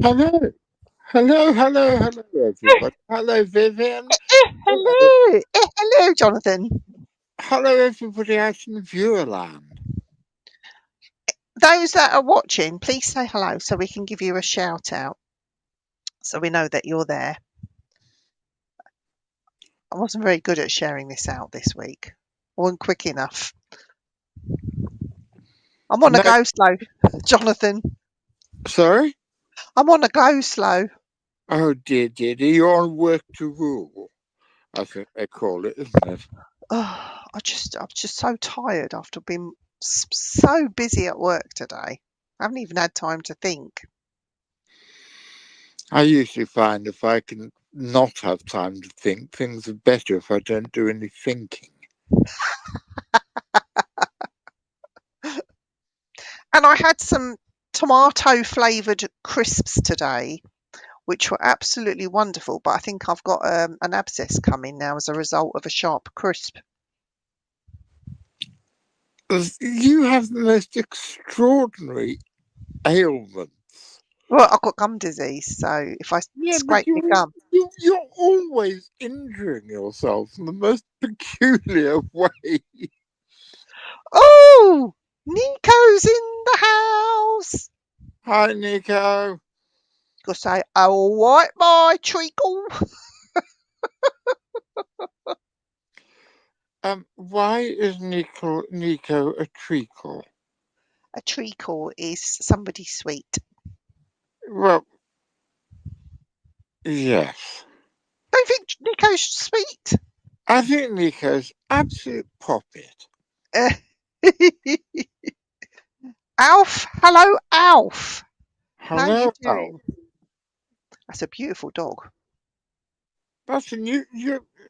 Hello, hello, everybody. Hello, Vivian. Hello, Hello, hello, Jonathan. hello, everybody out in Viewerland. Those that are watching, please say hello so we can give you a shout out so we know that you're there. I wasn't very good at sharing this out this week. I wasn't quick enough. I'm on a No, go slow, Jonathan. sorry. I'm on a go slow. Oh dear. You're on work to rule. I think they call it, isn't it? Oh, I'm just so tired after being so busy at work today. I haven't even had time to think. I usually find if I can not have time to think, things are better if I don't do any thinking. And I had some tomato flavoured crisps today which were absolutely wonderful. But I think I've got an abscess coming now as a result of a sharp crisp. You have the most extraordinary ailments. Well, I've got gum disease, so if I Yeah, but scrape my gum, you're always injuring yourself in the most peculiar way. oh, Nico's in the house. Hi, Nico. Go say, all right, my treacle. Why is Nico a treacle? A treacle is somebody sweet. Well, yes. Don't think Nico's sweet. I think Nico's absolute poppet. Uh, Alf, hello, Alf. How you Hello, doing? Al. That's a beautiful dog. That's a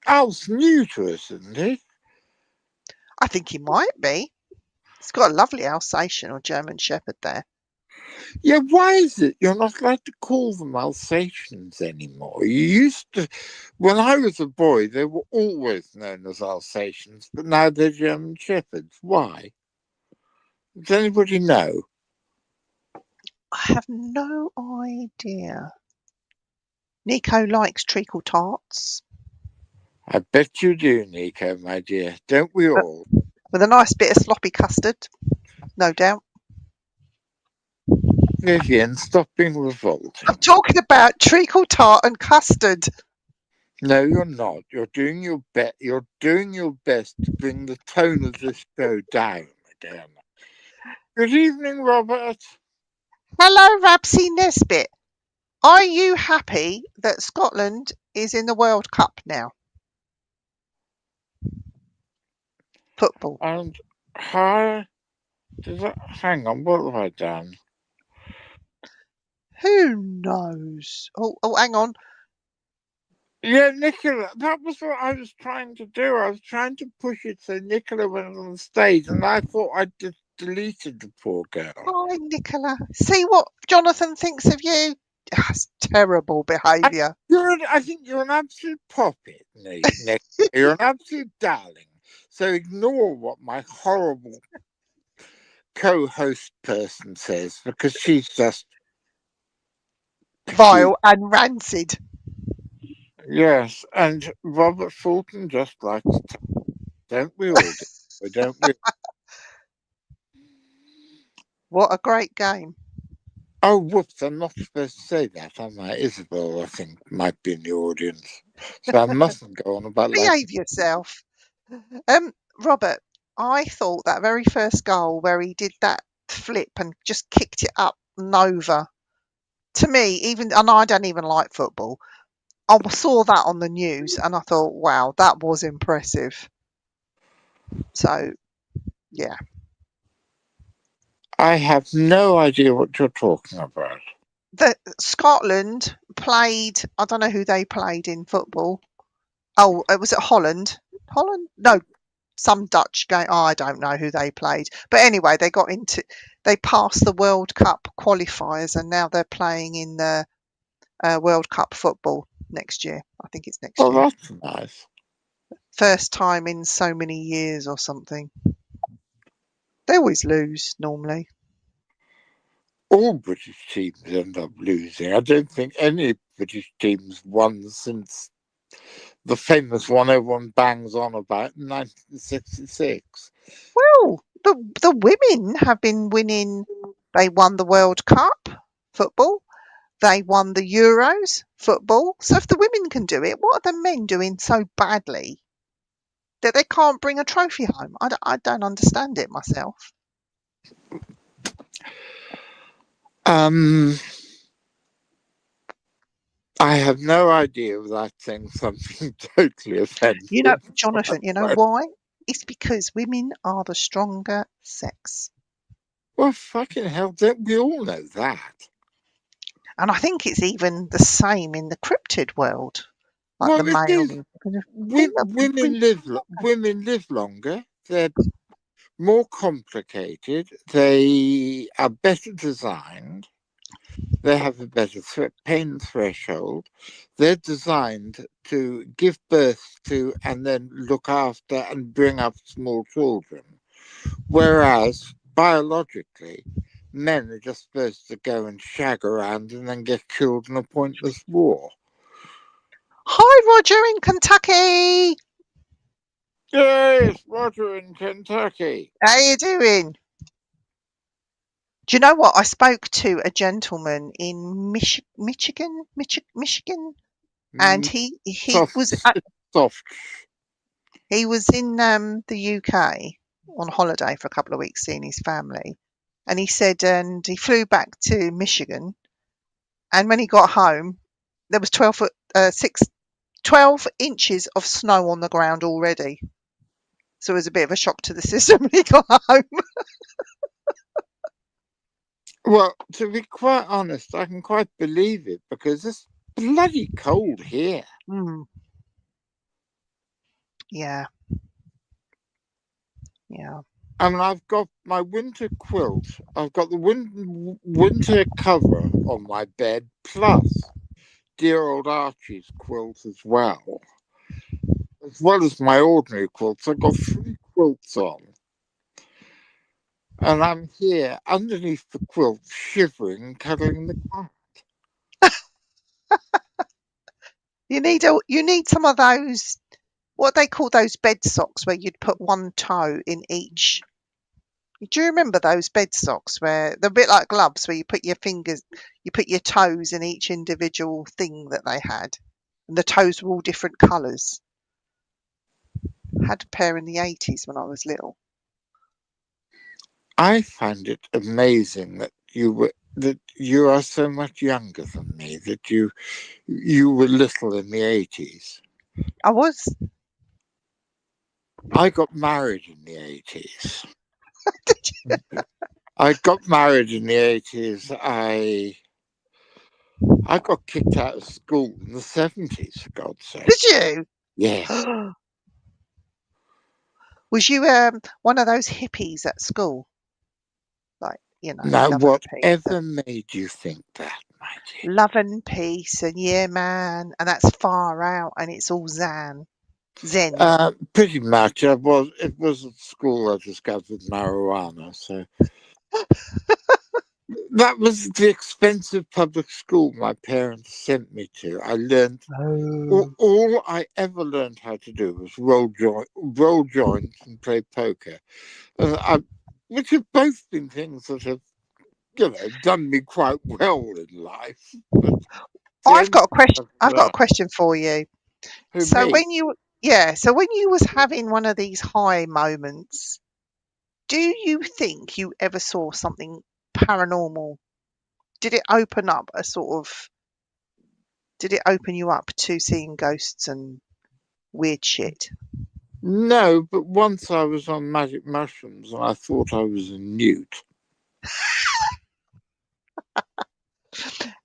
Al's new to us, isn't he? I think he might be. He's got a lovely Alsatian or German Shepherd there. Yeah, why is it you're not allowed to call them Alsatians anymore? You used to, when I was a boy, they were always known as Alsatians, but now they're German Shepherds. Why? Does anybody know? I have no idea. Nico likes treacle tarts I bet you do, Nico, my dear. Don't we uh, all? with a nice bit of sloppy custard, no doubt. Vivian, stop being I'm revolting. talking about treacle tart and custard. No, you're not. You're doing your best. You're doing your best to bring the tone of this show down again. Good evening, Robert. Hello, Rabsy Nesbit. Are you happy that Scotland is in the World Cup now? Football. And hi. Hang on, what have I done? Who knows? Oh, hang on. Yeah, Nicola, that was what I was trying to do. I was trying to push it so Nicola went on the stage, and I thought I just deleted the poor girl. Hi, Nicola. See what Jonathan thinks of you? That's terrible I, behaviour. I think you're an absolute poppet, Nick. You're an absolute darling. So ignore what my horrible co-host person says because she's just cute. Vile and rancid. Yes, and Robert Fulton just likes to, don't we all do? Don't we? What a great game. Oh, whoops, I'm not supposed to say that, am I? Isabel, I think, might be in the audience. So I mustn't go on about like. Behave yourself. Robert, I thought that very first goal where he did that flip and just kicked it up and over. To me, even and I don't even like football. I saw that on the news and I thought, wow, that was impressive. So yeah, I have no idea what you're talking about. the Scotland played. I don't know who they played in football. Oh, it was at Holland. Holland? No, some Dutch game. Oh, I don't know who they played, but anyway, they passed the World Cup qualifiers, and now they're playing in the World Cup football next year. I think it's next Well, year. that's nice. First time in so many years or something. They always lose normally. all British teams end up losing. I don't think any British teams won since the famous one everyone bangs on about in 1966. Well, the women have been winning. They won the World Cup football. They won the Euros football. So if the women can do it, what are the men doing so badly that they can't bring a trophy home? I don't understand it myself. Um, I have no idea without saying something totally You know, offensive. Jonathan, you know why? It's because women are the stronger sex. Well, fucking hell, don't we all know that? And I think it's even the same in the cryptid world. Like the Well, it male is. and female. Women live longer. They're more complicated. They are better designed. They have a better pain threshold. They're designed to give birth to and then look after and bring up small children. Whereas biologically, men are just supposed to go and shag around and then get killed in a pointless war. Hi, Roger in Kentucky. Yes, Roger in Kentucky. How you doing? Do you know what? I spoke to a gentleman in Michigan, and Mm, was soft, soft. he was in the UK on holiday for a couple of weeks seeing his family, and he said, and he flew back to Michigan, and when he got home, there was 12 inches of snow on the ground already. So it was a bit of a shock to the system when he got home. Well, to be quite honest, I can quite believe it because it's bloody cold here. Mm, yeah, yeah. I mean, I've got my winter quilt. I've got the winter cover on my bed, plus dear old Archie's quilt as well as my ordinary quilts. I've got 3 quilts on, and I'm here underneath the quilt, shivering, cuddling the cat. You need some of those, what they call those bed socks where you'd put one toe in each. Do you remember those bed socks where they're a bit like gloves where you put your toes in each individual thing that they had, and the toes were all different colours. Had a pair in the 80s when I was little. I find it amazing that you are so much younger than me. That you were little in the 80s. I was. I got married in the 80s. Did you? I got married in the 80s. I got kicked out of school in the 70s, for God's Did sake. you? Yes. Was you one of those hippies at school? Like, Now, love and peace whatever made you think that, my dear? love and peace and yeah man, and that's far out and it's all zen. Pretty much. It was at school I discovered marijuana, so that was the expensive public school my parents sent me to. I learned Oh. all I ever learned how to do was roll joints, and play poker, which have both been things that have, done me quite well in life. But the I've only got a question. I've I've got a learned question for you. who So me. when you yeah, so when you was having one of these high moments, do you think you ever saw something paranormal? Did it open up a sort of did it open you up to seeing ghosts and weird shit? No, but once I was on magic mushrooms and I thought I was a newt.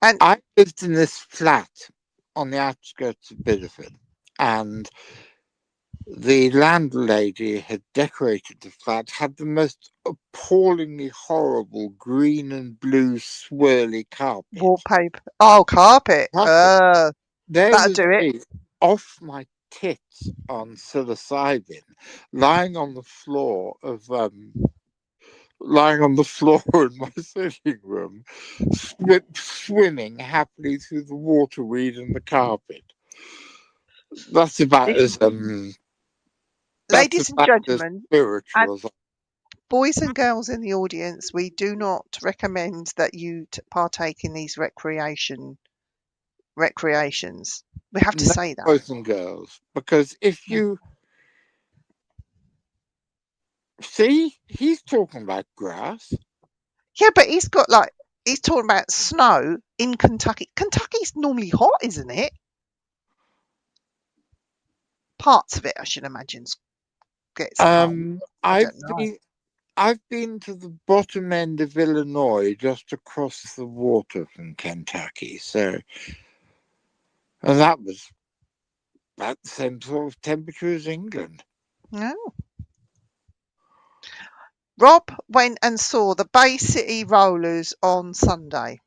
And I lived in this flat on the outskirts of Bideford, and the landlady had decorated the flat, had the most appallingly horrible green and blue swirly carpet. wallpaper. Oh, carpet. Carpet. There That'll was do it. me off my tits on psilocybin, lying on the floor of lying on the floor in my sitting room, swimming happily through the waterweed and the carpet. That's about Listen, as that's ladies and about as gentlemen, and spiritual as. boys and girls in the audience, we do not recommend that you partake in these recreations. We have to No, say that. boys and girls, because if Yeah. you see, he's talking about grass. Yeah, but he's talking about snow in Kentucky. Kentucky's normally hot, isn't it? Parts of it, I should imagine, gets cold. I I've don't know. been I've been to the bottom end of Illinois, just across the water from Kentucky. So, and that was about the same sort of temperature as England. No. Rob went and saw the Bay City Rollers on Sunday.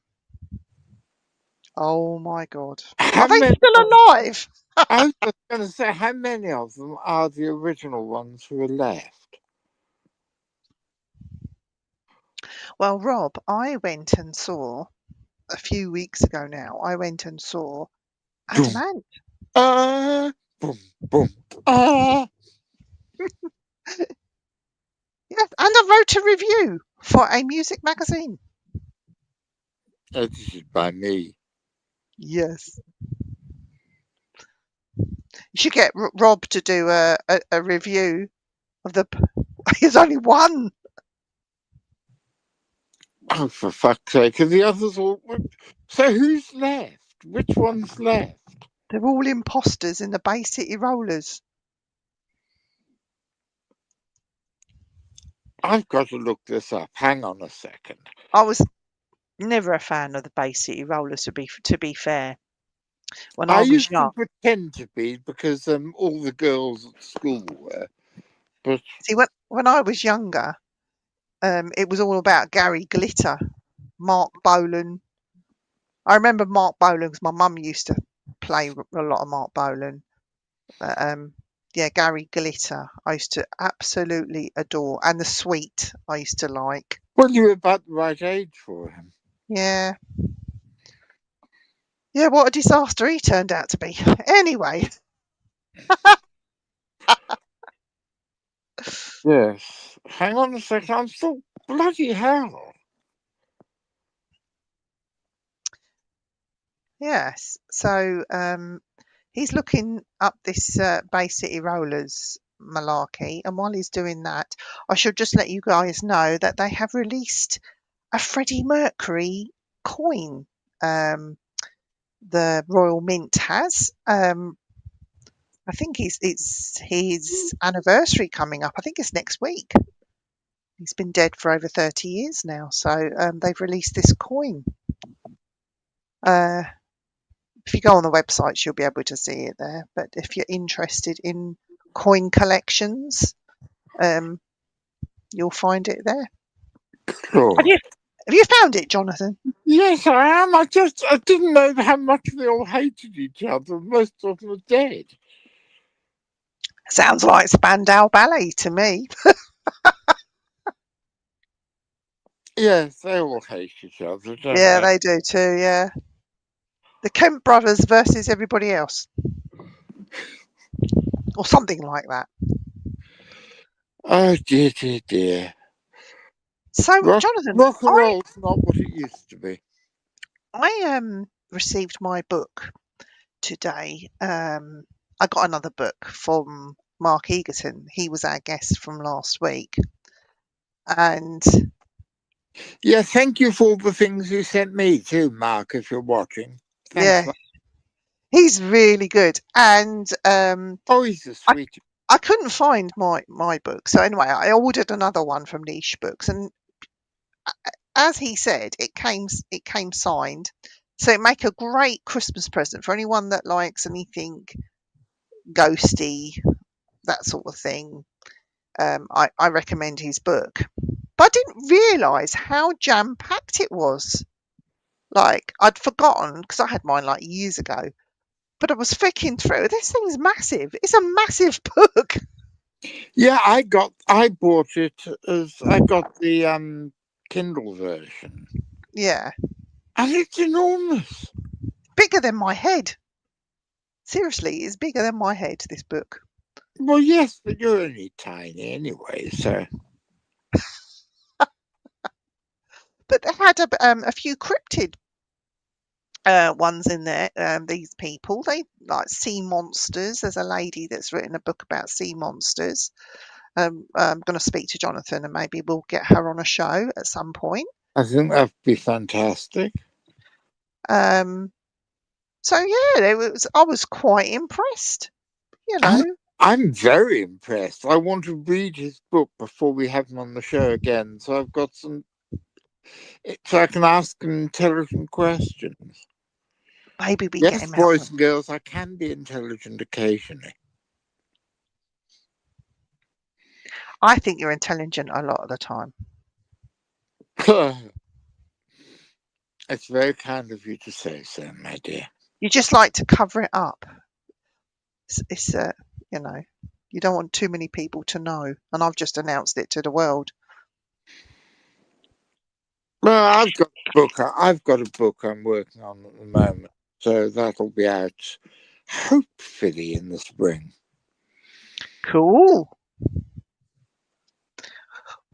Oh my God. Are How they many still of alive? I was just going to say, how many of them are the original ones who are left? Well, Rob, I went and saw a few weeks ago now. I went and saw Boom, Adamant. boom, boom, ah. Yes, and I wrote a review for a music magazine. Edited by me. Yes. You should get Rob to do a review of the. There's only one. Oh, for fuck's sake! Are the others all? So who's left? Which one's left? They're all imposters in the Bay City Rollers. I've got to look this up. Hang on a second. I was never a fan of the Bay City Rollers, to be fair. When I I was used to young, pretend to be because all the girls at school were, but see, when I was younger, it was all about Gary Glitter, Mark Bolan. I remember Mark Bolan because my mum used to play a lot of Mark Bolan. But yeah, Gary Glitter, I used to absolutely adore, and the Sweet, I used to like. well, you were about the right age for him. Yeah, yeah, what a disaster he turned out to be. Anyway, Yes. Hang on a second. I'm still bloody hell. yes. So he's looking up this Bay City Rollers malarkey, and while he's doing that, I should just let you guys know that they have released a Freddie Mercury coin. The Royal Mint has. I think it's his anniversary coming up. I think it's next week. He's been dead for over 30 years now, so they've released this coin. If you go on the websites, you'll be able to see it there. But if you're interested in coin collections, you'll find it there. Have Sure. you have you found it, Jonathan? Yes, I am. I didn't know how much they all hated each other. Most of them are dead. Sounds like Spandau Ballet to me. Yes, they all hate each other, don't Yeah, they? they do too. Yeah, the Kemp brothers versus everybody else, or something like that. Oh dear, dear, dear. So, Rock, Jonathan, rock and I roll's not what it used to be. I received my book today. I got another book from Mark Egerton. He was our guest from last week, and Yeah, thank you for all the things you sent me too, Mark, if you're watching. Thanks. yeah, he's really good. And Oh, he's a I sweet. I couldn't find my book, so anyway, I ordered another one from Niche Books, and as he said, it came signed. So it make a great Christmas present for anyone that likes anything ghosty, that sort of thing. I recommend his book. But I didn't realise how jam packed it was. Like, I'd forgotten because I had mine like years ago, but I was flicking through. This thing's massive. It's a massive book. Yeah, I bought it as I got the Kindle version, Yeah, and it's enormous. bigger than my head. Seriously, it's bigger than my head. This book. Well, yes, but you're only tiny anyway, so But they had a few cryptid ones in there. These people, they like sea monsters. There's a lady that's written a book about sea monsters. I'm going to speak to Jonathan and maybe we'll get her on a show at some point. I think that'd be fantastic. Um, so yeah, I was quite impressed. You know, I'm very impressed. I want to read his book before we have him on the show again, so I've got so I can ask him intelligent questions. maybe we get Yes, him out. boys and girls, I can be intelligent occasionally. I think you're intelligent a lot of the time. It's very kind of you to say so, my dear. You just like to cover it up. It's you know, you don't want too many people to know, and I've just announced it to the world. Well, I've got a book I'm working on at the moment, so that'll be out hopefully in the spring. Cool.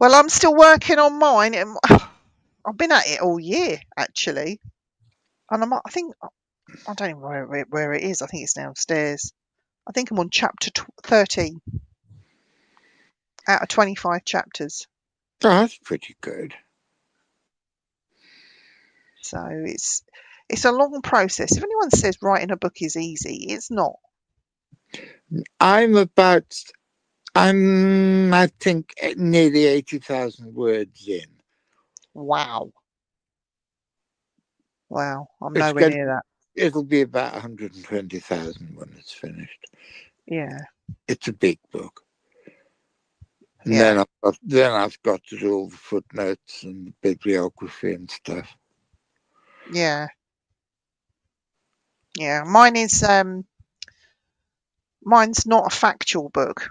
Well, I'm still working on mine. And I've been at it all year actually, and I think I don't know where it is. I think it's downstairs. I think I'm on chapter 13 out of 25 chapters. Oh, that's pretty good. So it's a long process. If anyone says writing a book is easy, it's not. I think, nearly 80,000 words in. Wow. Wow. I'm It's nowhere get, near that. it'll be about 120,000 when it's finished. Yeah. It's a big book. And Yeah. then I've got to do all the footnotes and bibliography and stuff. Yeah. Yeah. Mine's not a factual book.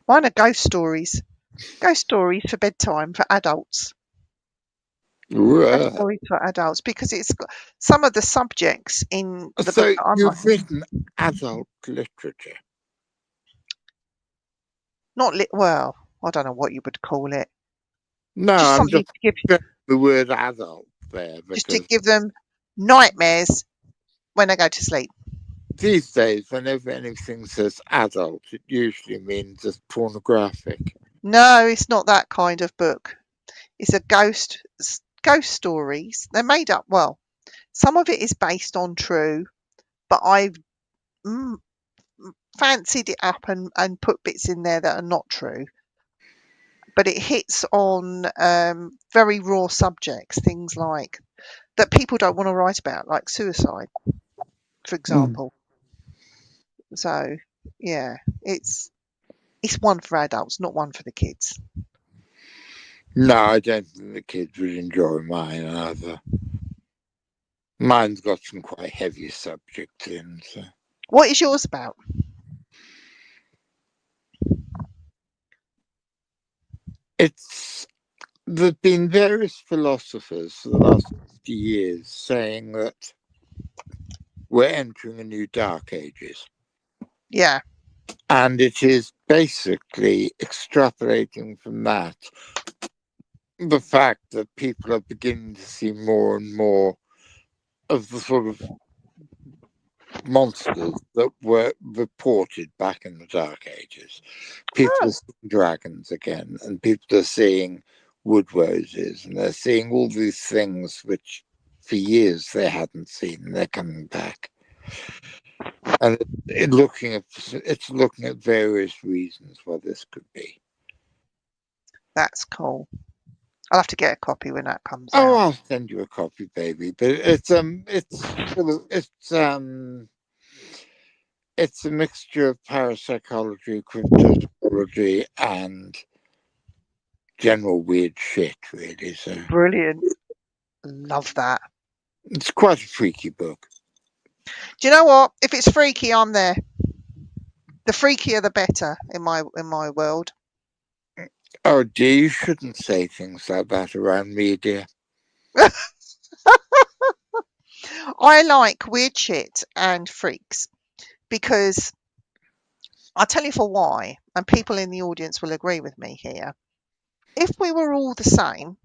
Mine are ghost stories. Ghost stories for bedtime for adults. Ghost stories for adults because it's got some of the subjects in the book So that I'm you've writing. written adult literature. Not lit. Well, I don't know what you would call it. No, Just I'm something just to give, the word adult there just to because give them nightmares when they go to sleep. these days, whenever anything says adult, it usually means it's pornographic. No, it's not that kind of book. It's a ghost stories. They're made up. Well, some of it is based on true, but I've mm, fancied it up and put bits in there that are not true. But it hits on very raw subjects, things like that people don't want to write about, like suicide, for example. So yeah, it's one for adults, not one for the kids. No, I don't think the kids would enjoy mine either. Mine's got some quite heavy subjects in. So. What is yours about? There've been various philosophers for the last 50 years saying that we're entering a new dark ages. Yeah. And it is basically extrapolating from that the fact that people are beginning to see more and more of the sort of monsters that were reported back in the Dark Ages. People are Oh, seeing dragons again, and people are seeing wood roses, and they're seeing all these things which for years they hadn't seen, and they're coming back. And it's looking at various reasons why this could be. that's cool. I'll have to get a copy when that comes Oh, out. I'll send you a copy, baby. But it's a mixture of parapsychology, cryptozoology, and general weird shit, really. So Brilliant. Love that. it's quite a freaky book. Do you know what? If it's freaky, I'm there. The freakier the better in my world. Oh dear, you shouldn't say things like that around me, dear. I like weird shit and freaks because I'll tell you for why, and people in the audience will agree with me here. If we were all the same,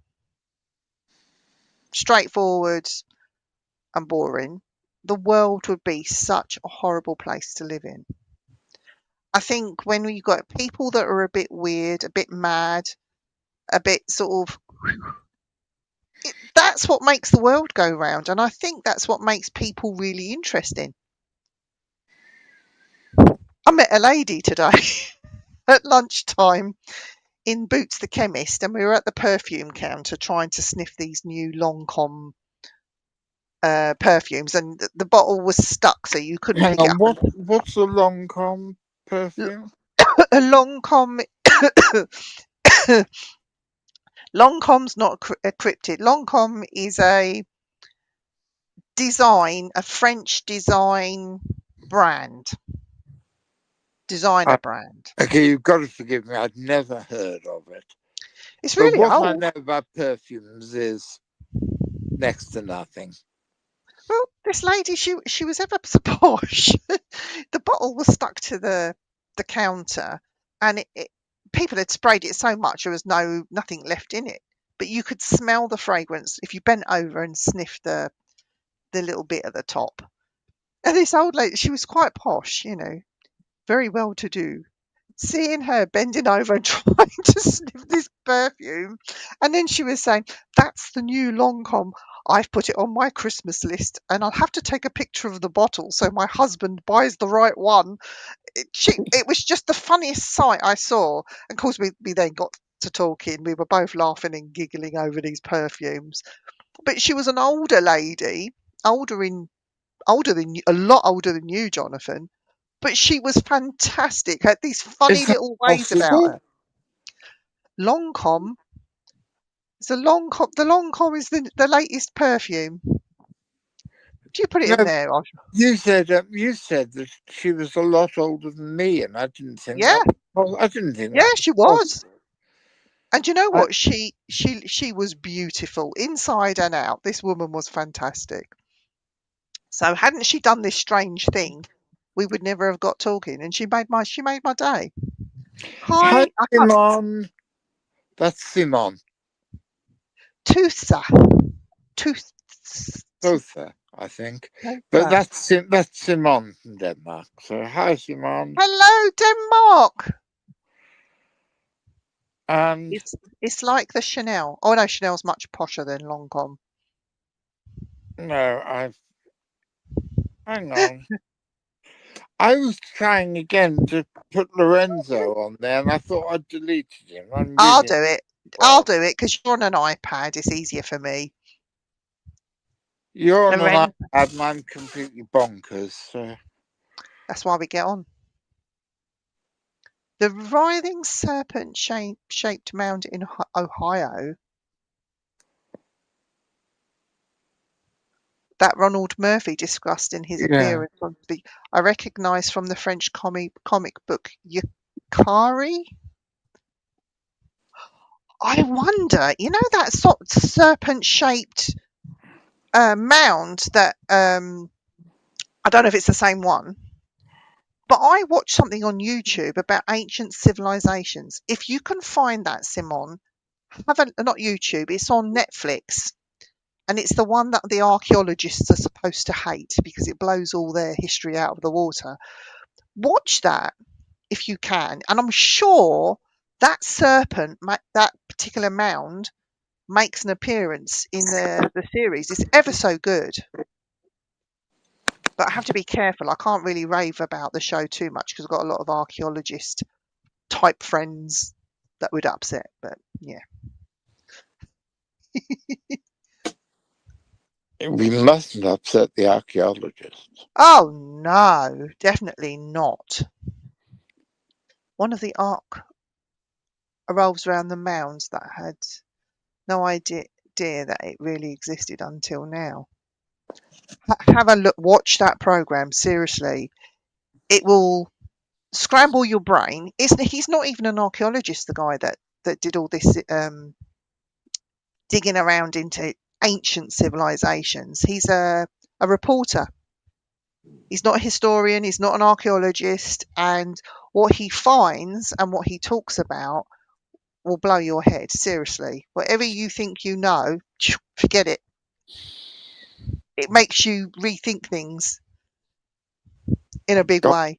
straightforward and boring, the world would be such a horrible place to live in. I think when you've got people that are a bit weird, a bit mad, a bit sort of that's what makes the world go round, and I think that's what makes people really interesting. I met a lady today at lunchtime in Boots the chemist, and we were at the perfume counter trying to sniff these new Lancome perfumes, and the bottle was stuck, so you couldn't Hang pick it on, up. what's a Lancome perfume? A Lancome, Lancome's not a cryptid. Lancome is a French design brand, designer Uh, brand. okay, you've got to forgive me. I'd never heard of it. It's But really what I old. know about perfumes is next to nothing. Well, this lady, she was ever so posh. The bottle was stuck to the counter, and people had sprayed it so much there was nothing left in it. But you could smell the fragrance if you bent over and sniffed the little bit at the top. And this old lady, she was quite posh, very well to do. Seeing her bending over and trying to sniff this perfume, and then she was saying, "That's the new Lancome. I've put it on my Christmas list, and I'll have to take a picture of the bottle so my husband buys the right one." It was just the funniest sight I saw. And of course, we then got to talking. We were both laughing and giggling over these perfumes. But she was an older lady, a lot older than you, Jonathan. But she was fantastic. Had these funny Is that little ways about possible? her. Lancome. It's a Lancome. The Lancome is the latest perfume. Do you put it in No, there? you said that she was a lot older than me, and I didn't think Yeah, that. Well, I didn't think yeah, that was she was. possible. And you know I, what? She was beautiful inside and out. This woman was fantastic. So hadn't she done this strange thing, we would never have got talking. And she made my day. Hi, Hi, I can't. Simon. That's Simon. Tusa. Tus. Both, I think. But Tusa. that's Simon from Denmark. So hi, Simon. Hello, Denmark. And It's like the Chanel. Oh no, Chanel's much posher than Lancome. no, hang on. I was trying again to put Lorenzo on there, and I thought I'd deleted him. I'm I'll really do it. I'll well. do it because you're on an iPad. It's easier for me. You're on an Loren, iPad, and I'm completely bonkers. So. that's why we get on. The writhing serpent-shaped mound in Ohio that Ronald Murphy discussed in his Yeah. appearance on I recognise from the French comic book Yukari. I wonder, that sort of serpent-shaped mound that I don't know if it's the same one, but I watched something on YouTube about ancient civilizations. If you can find that, Simon, not YouTube, it's on Netflix. And it's the one that the archaeologists are supposed to hate because it blows all their history out of the water. Watch that if you can. And I'm sure that serpent, that particular mound, makes an appearance in the series. It's ever so good. But I have to be careful. I can't really rave about the show too much because I've got a lot of archaeologist type friends that would upset. But yeah. We mustn't upset the archaeologists. Oh no, definitely not. One of the ark revolves around the mounds that had no idea that it really existed until now. Have a look, watch that program. Seriously, it will. scramble your brain. He's not even an archaeologist, the guy that did all this digging around into ancient civilizations. He's a reporter. He's not a historian, he's not an archaeologist, and what he finds and what he talks about will blow your head. Seriously. Whatever you think you know, forget it. It makes you rethink things in a big Go- way.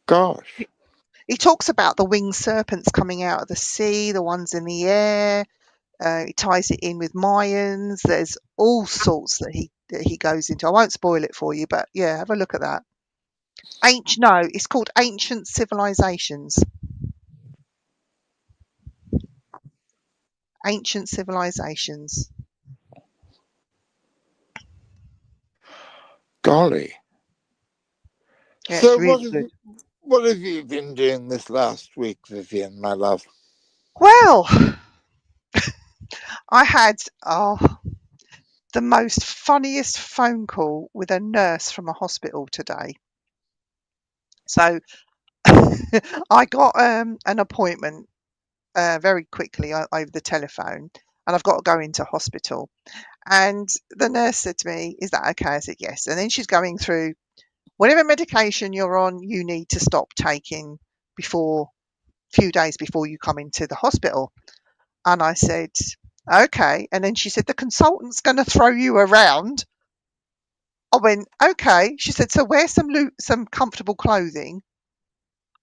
Gosh. He talks about the winged serpents coming out of the sea, the ones in the air. He ties it in with Mayans. There's all sorts that he goes into. I won't spoil it for you, but yeah, have a look at that. No, it's called Ancient Civilizations. Ancient Civilizations. Golly. Yeah, it's So really good. what have you been doing this last week, Vivian, my love? Well, I had the most funniest phone call with a nurse from a hospital today. So I got an appointment very quickly over the telephone, and I've got to go into hospital. And the nurse said to me, "Is that okay?" I said, "Yes." And then she's going through whatever medication you're on, you need to stop taking before few days before you come into the hospital. And I said, "Okay." And then she said, "The consultant's going to throw you around." I went, "Okay." She said, "So wear some comfortable clothing."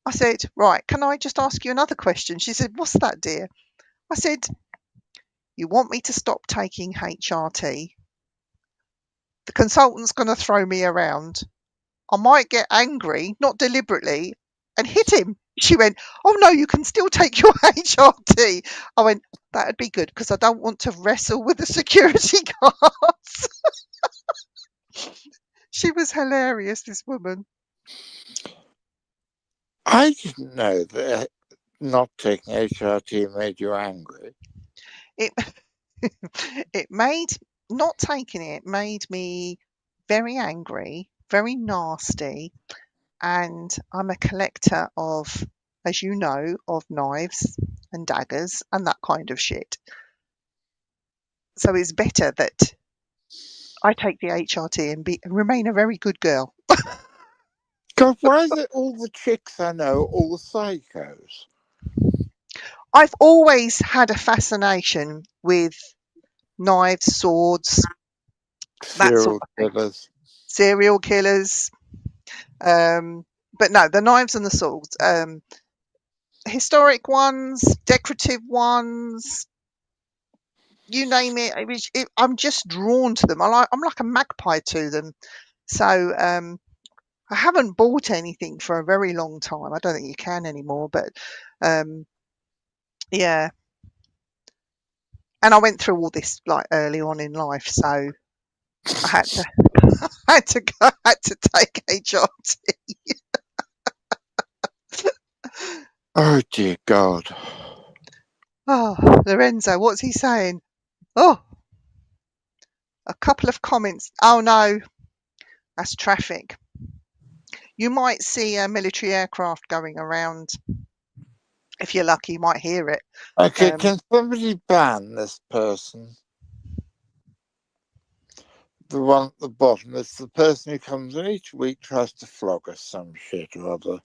I said, "Right, can I just ask you another question?" She said, "What's that, dear?" I said, "You want me to stop taking HRT? The consultant's going to throw me around. I might get angry, not deliberately, and hit him." She went, "Oh no, you can still take your HRT." I went, "That'd be good because I don't want to wrestle with the security guards." She was hilarious, this woman. I didn't know that not taking HRT made you angry. It it made not taking it made me very angry, very nasty, and I'm a collector of, as you know, of knives and daggers and that kind of shit. So it's better that I take the HRT and remain a very good girl. God, why is it all the chicks I know, all the psychos? I've always had a fascination with knives, swords, that sort Serial of thing. killers. Serial killers. But no, the knives and the swords. Historic ones, decorative ones, you name it. I'm just drawn to them. I'm like a magpie to them. So I haven't bought anything for a very long time. I don't think you can anymore, but um, yeah. And I went through all this like early on in life, so I had to had to take HRT. Oh dear God. Oh, Lorenzo, what's he saying? Oh, a couple of comments. Oh no, that's traffic. You might see a military aircraft going around. If you're lucky, you might hear it. Okay, Um, can somebody ban this person? The one at the bottom. It's the person who comes in each week, tries to flog us some shit or other.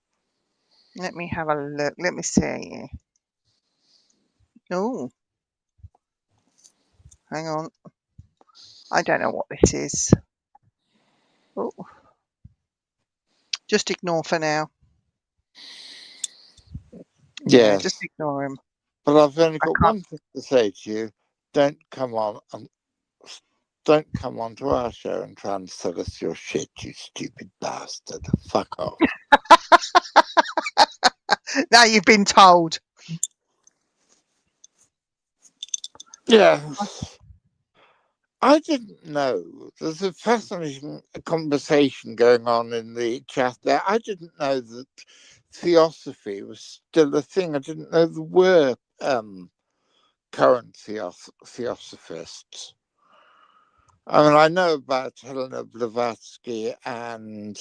Let me have a look. Let me see. Oh, hang on. I don't know what this is. Oh, just ignore for now. Yeah, just Yes, ignore him. but I've only I got can't. one thing to say to you. Don't come on and don't come onto our show and try and sell us your shit, you stupid bastard. Fuck off. Now you've been told. Yeah. I didn't know. There's a fascinating conversation going on in the chat there. I didn't know that theosophy was still a thing. I didn't know there were current theosophists. I mean, I know about Helena Blavatsky and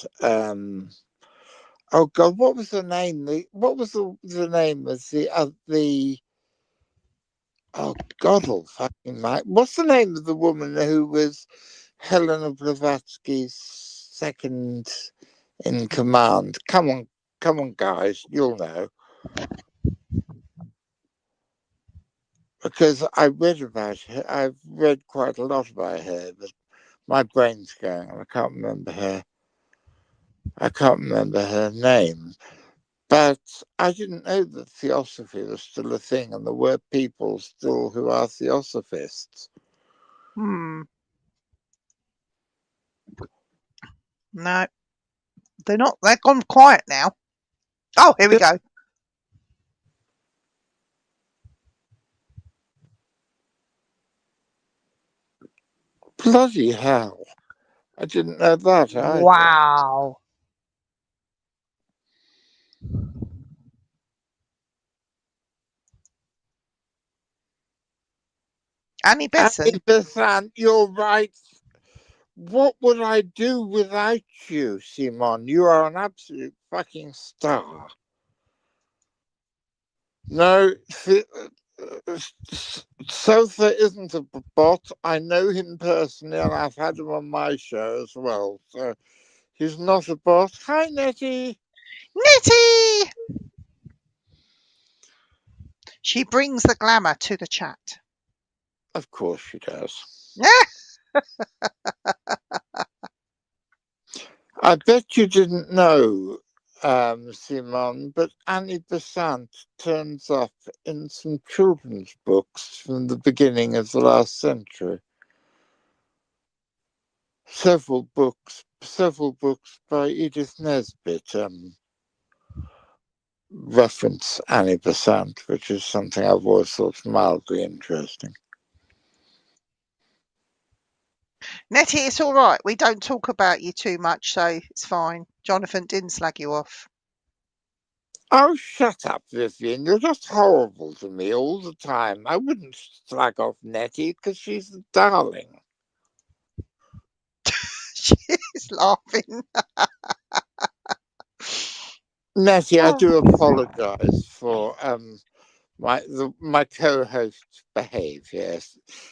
Oh God, what was the name? What was the name of the? Oh God, all fucking right. What's the name of the woman who was Helena Blavatsky's second in command? Come on, guys, you'll know because I read about her. I've read quite a lot about her, but my brain's going, and I can't remember her. I can't remember her name. But I didn't know that theosophy was still a thing, and there were people still who are theosophists. Hmm. No, they're not. They've gone quiet now. Oh, here we go. Bloody hell. I didn't know that either. Wow. Annie Besant. Annie Besant, you're right. What would I do without you, Simon? You are an absolute fucking star. No, Sofa isn't a bot. I know him personally, and I've had him on my show as well. So he's not a bot. Hi, Nettie. Nettie! She brings the glamour to the chat. Of course she does. Yeah. I bet you didn't know, Simon, but Annie Besant turns up in some children's books from the beginning of the last century. Several books by Edith Nesbit reference Annie Besant, which is something I've always thought mildly interesting. Nettie, it's all right. We don't talk about you too much, so it's fine. Jonathan didn't slag you off. Oh, shut up, Vivian. You're just horrible to me all the time. I wouldn't slag off Nettie because she's a darling. She's laughing. Nettie, I Oh. do apologise for my co-host's behaviour.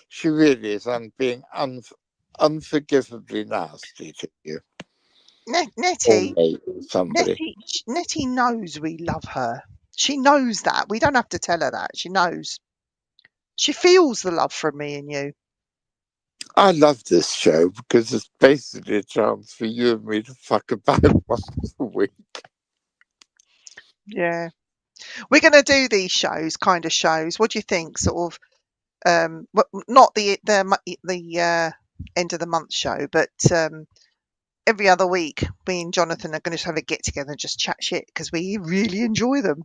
She really is being unforgivably nasty to you. Or Nettie, me, or somebody. Nettie knows we love her. She knows that. We don't have to tell her that. She knows. She feels the love from me and you. I love this show because it's basically a chance for you and me to fuck about once a week. Yeah. We're going to do these kind of shows. What do you think? Sort of, not the end of the month show, but every other week, me and Jonathan are going to have a get together and just chat shit because we really enjoy them.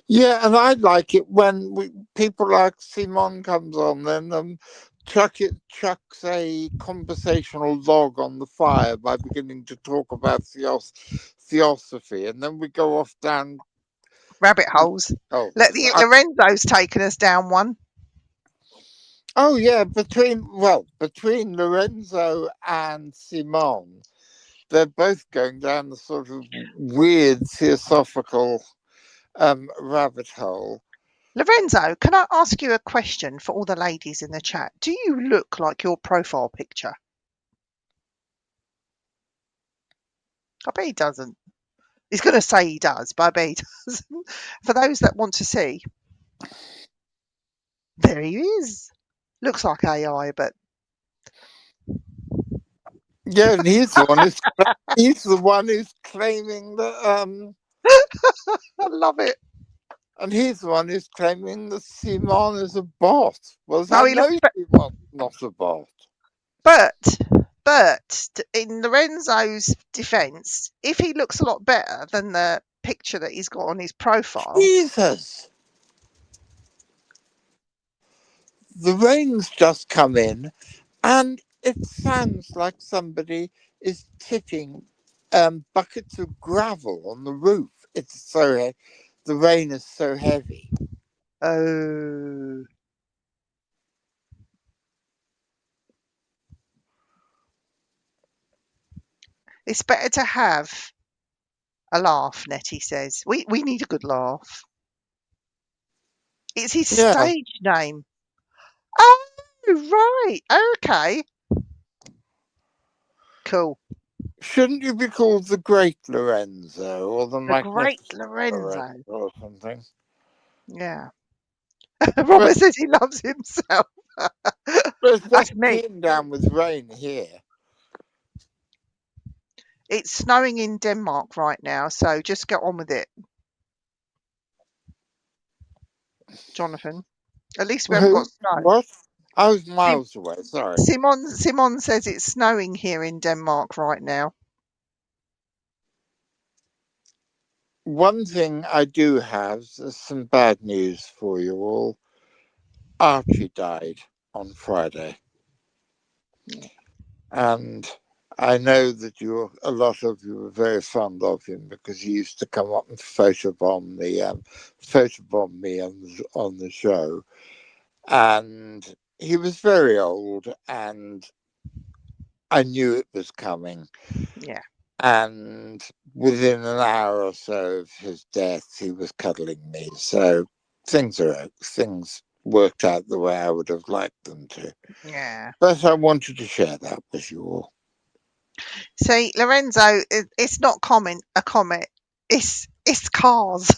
Yeah, and I like it when people like Simon comes on, then chucks a conversational log on the fire by beginning to talk about theosophy, and then we go off down Rabbit holes. oh Lorenzo's taken us down one. oh yeah, between Lorenzo and Simon, they're both going down the sort of weird theosophical rabbit hole. Lorenzo, can I ask you a question for all the ladies in the chat? Do you look like your profile picture? I bet he doesn't. He's going to say he does, but I bet he doesn't. For those that want to see, there he is. Looks like AI, but Yeah, and he's the one who's claiming that I love it. and he's the one who's claiming that Simon is a bot. Well, No, I he looks, know Simon's not a bot. but in Lorenzo's defence, if he looks a lot better than the picture that he's got on his profile, Jesus, the rain's just come in, and it sounds like somebody is tipping buckets of gravel on the roof. The rain is so heavy. oh, it's better to have A laugh, Nettie says. We need a good laugh. It's his Yeah. stage name. Oh, right. Okay. Cool. Shouldn't you be called the Great Lorenzo or the The Great Magnificent Lorenzo. Lorenzo or something? Yeah. But Robert says he loves himself. it's That's just me. came down with rain here. It's snowing in Denmark right now, so just get on with it, Jonathan. At least we haven't got Who? snow. What? I was Sim- miles away, sorry. Simon says it's snowing here in Denmark right now. One thing I do have is some bad news for you all. Archie died on Friday. Yeah. And I know that a lot of you were very fond of him because he used to come up and photobomb me on the show. And he was very old, and I knew it was coming. Yeah. And within an hour or so of his death, he was cuddling me. So things worked out the way I would have liked them to. Yeah. But I wanted to share that with you all. See, Lorenzo, it's not a comet. It's cars.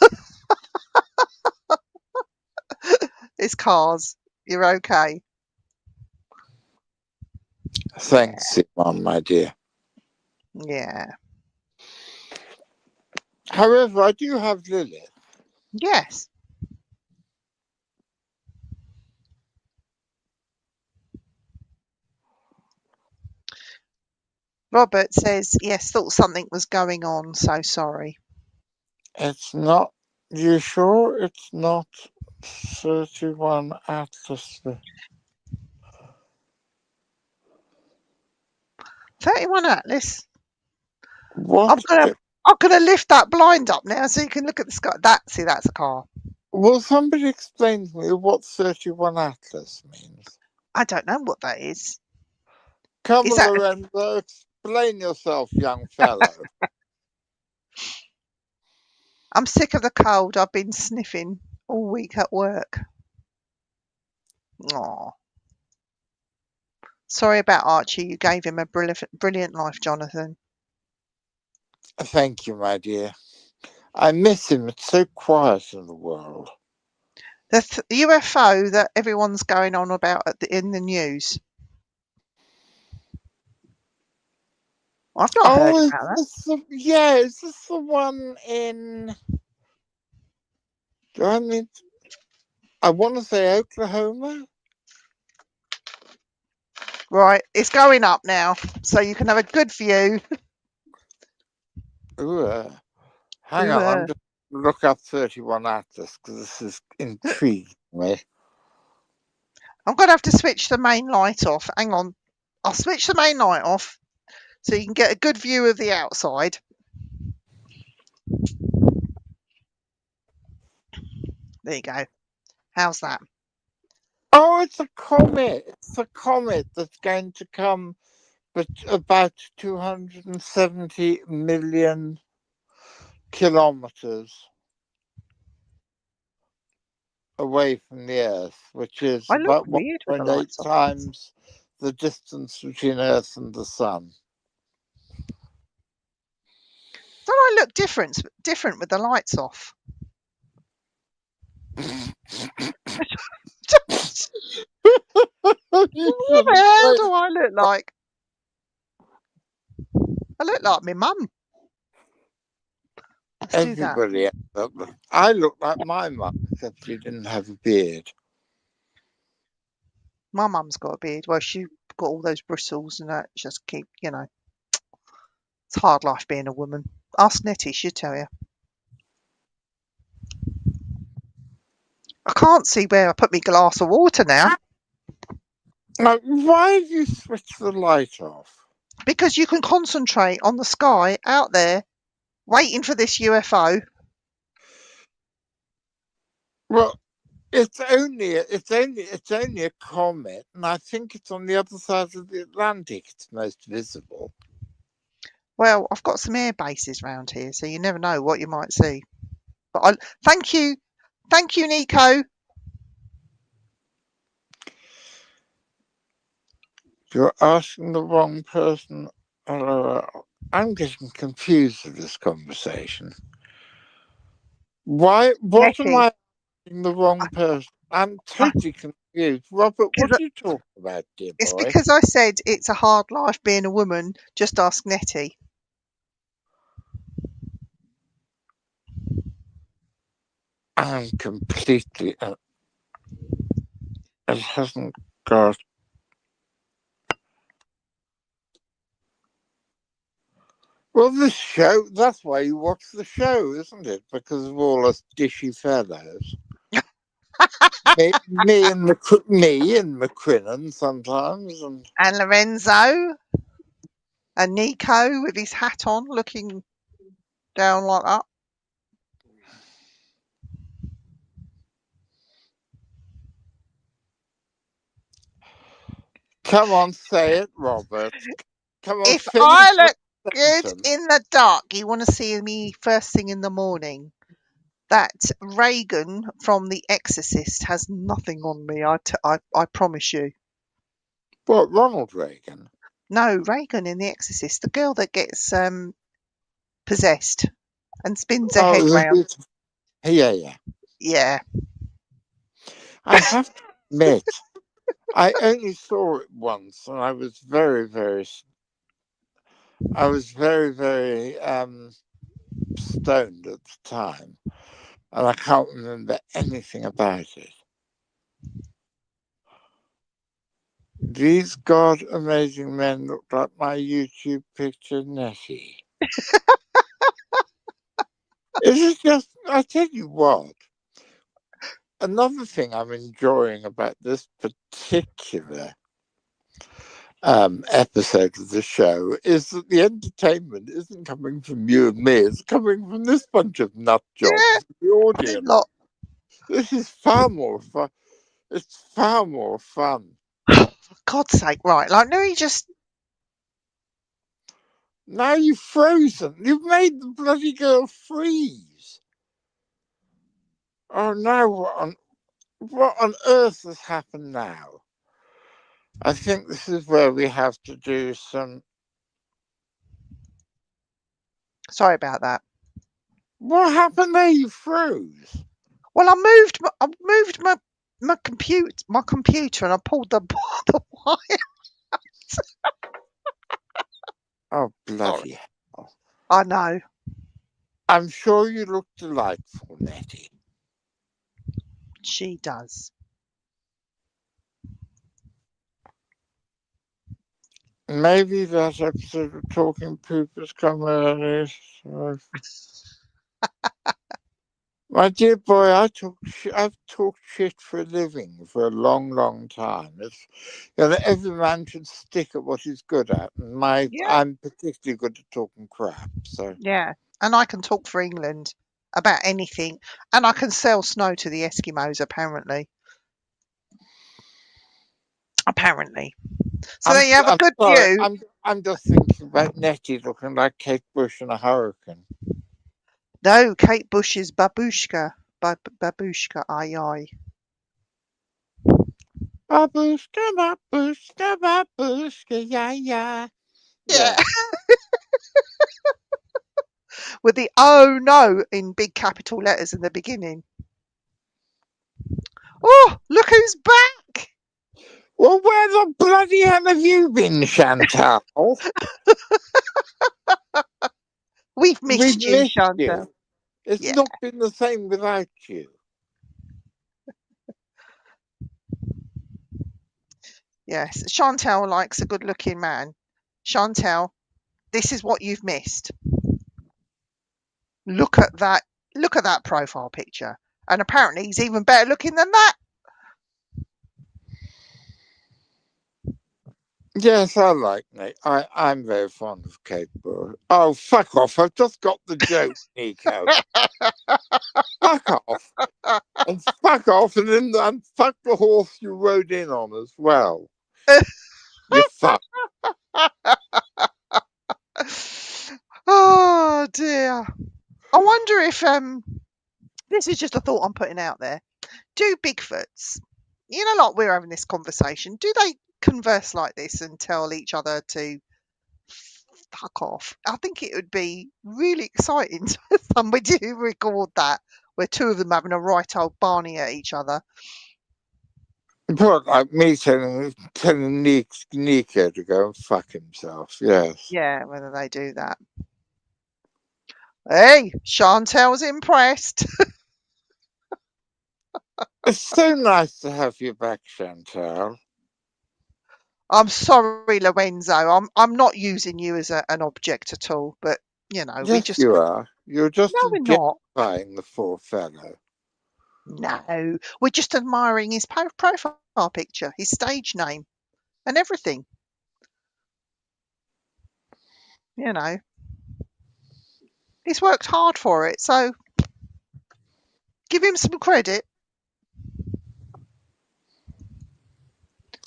It's cars. You're okay. Yeah. Thanks, Simon, my dear. Yeah. However, I do have Lilith. Yes. Robert says, yes, thought something was going on, so sorry. It's not. You sure it's not 31 Atlas? 31 Atlas. What? I'm gonna lift that blind up now so you can look at the sky. That's a car. Will somebody explain to me what 31 Atlas means? I don't know what that is. Come, Is that Lorenzo, explain yourself, young fellow. I'm sick of the cold. I've been sniffing all week at work. Aw. Sorry about Archie. You gave him a brilliant life, Jonathan. Thank you, my dear. I miss him. It's so quiet in the world. The UFO that everyone's going on about in the news. I've not heard Oh, about that. is this the one in? Do I mean? I want to say Oklahoma. Right, it's going up now, so you can have a good view. Ooh, hang Ooh, on, I'm just look up 31 Atlas because this is intriguing me. I'm going to have to switch the main light off. Hang on. I'll switch the main light off so you can get a good view of the outside. There you go. How's that? Oh, it's a comet. It's a comet that's going to come, but about 270 million kilometers away from the Earth, which is I look about weird with the 1.8 lights off. times the distance between Earth and the Sun. Don't I look different with the lights off? What the hell do I look like? I look like my mum. Let's do that. Everybody, I look like my mum, except she didn't have a beard. My mum's got a beard. Well, she got all those bristles and that. Just keep, it's hard life being a woman. Ask Nettie, she'll tell you. I can't see where I put my glass of water now. Now, why have you switched the light off? Because you can concentrate on the sky out there, waiting for this UFO. Well, it's only a comet, and I think it's on the other side of the Atlantic. It's most visible. Well, I've got some air bases round here, so you never know what you might see. But thank you, Nico. You're asking the wrong person. I'm getting confused with this conversation. Why? What am Nettie, I asking the wrong person? I'm totally confused. Robert, what because are you talking about, dear it's boy? because I said it's a hard life being a woman. Just ask Nettie. I'm completely. It hasn't got. Well, this show, that's why you watch the show, isn't it? Because of all us dishy fellows. Me and McQuinnan sometimes. And Lorenzo and Nico with his hat on, looking down like that. Come on, say it, Robert. Come on, If finish I the look good sentence. in the dark, you want to see me first thing in the morning. That Reagan from The Exorcist has nothing on me. I promise you. What, Ronald Reagan? No, Reagan in The Exorcist, the girl that gets possessed and spins her head Oh, round. yeah. Yeah. I have to admit, I only saw it once, and I was very, very stoned at the time, and I can't remember anything about it. These God amazing men look like my YouTube picture, Nettie. It's just, I tell you what, another thing I'm enjoying about this particular episode of the show is that the entertainment isn't coming from you and me, it's coming from this bunch of nut Yeah. jobs, the audience. Lot. This is far more fun. It's far more fun. For God's sake, right. Like, no, he just. Now you've frozen. You've made the bloody girl freeze. Oh no, what on earth has happened now? I think this is where we have to do some. Sorry about that. What happened there? You froze. Well, I moved my computer and I pulled the the wire. Oh, Sorry. bloody hell. I know. I'm sure you look delightful, Nettie. She does. Maybe that episode of Talking Poop has come early. My dear boy, I've talked shit for a living for a long, long time. Every man should stick at what he's good at, and Yeah. I'm particularly good at talking crap. So Yeah. And I can talk for England about anything. And I can sell snow to the Eskimos, apparently. Apparently. So there you have a I'm good sorry. view. I'm just thinking about Nettie looking like Kate Bush in a hurricane. No, Kate Bush's babushka. Babushka, aye, aye. Babushka, babushka, babushka, yeah, yeah. Yeah. Yeah. With the oh no in big capital letters in the beginning. Oh, look who's back! Well, where the bloody hell have you been, Chantal? We've We've missed you, missed Chantal. you. It's Yeah. not been the same without you. Yes. Chantal likes a good looking man. Chantal, this is what you've missed. Look at that. Look at that profile picture. And apparently he's even better looking than that. Yes, I like Nick. I'm very fond of Kate Bush. Oh, fuck off. I've just got the joke, Nico. Fuck off. And fuck off, and fuck the horse you rode in on as well. You fuck. dear. I wonder if this is just a thought I'm putting out there. Do Bigfoots, like we're having this conversation, do they converse like this and tell each other to fuck off? I think it would be really exciting for somebody to record that, where two of them having a right old Barney at each other. But like me telling Nico to go and fuck himself, yes. Yeah, whether they do that. Hey, Chantel's impressed. It's so nice to have you back, Chantal. I'm sorry, Lorenzo. I'm not using you as an object at all, but we Yes, just you are. You're just no, we're not. objectifying the poor fellow. No, we're just admiring his profile picture, his stage name, and everything. You know, he's worked hard for it, so give him some credit.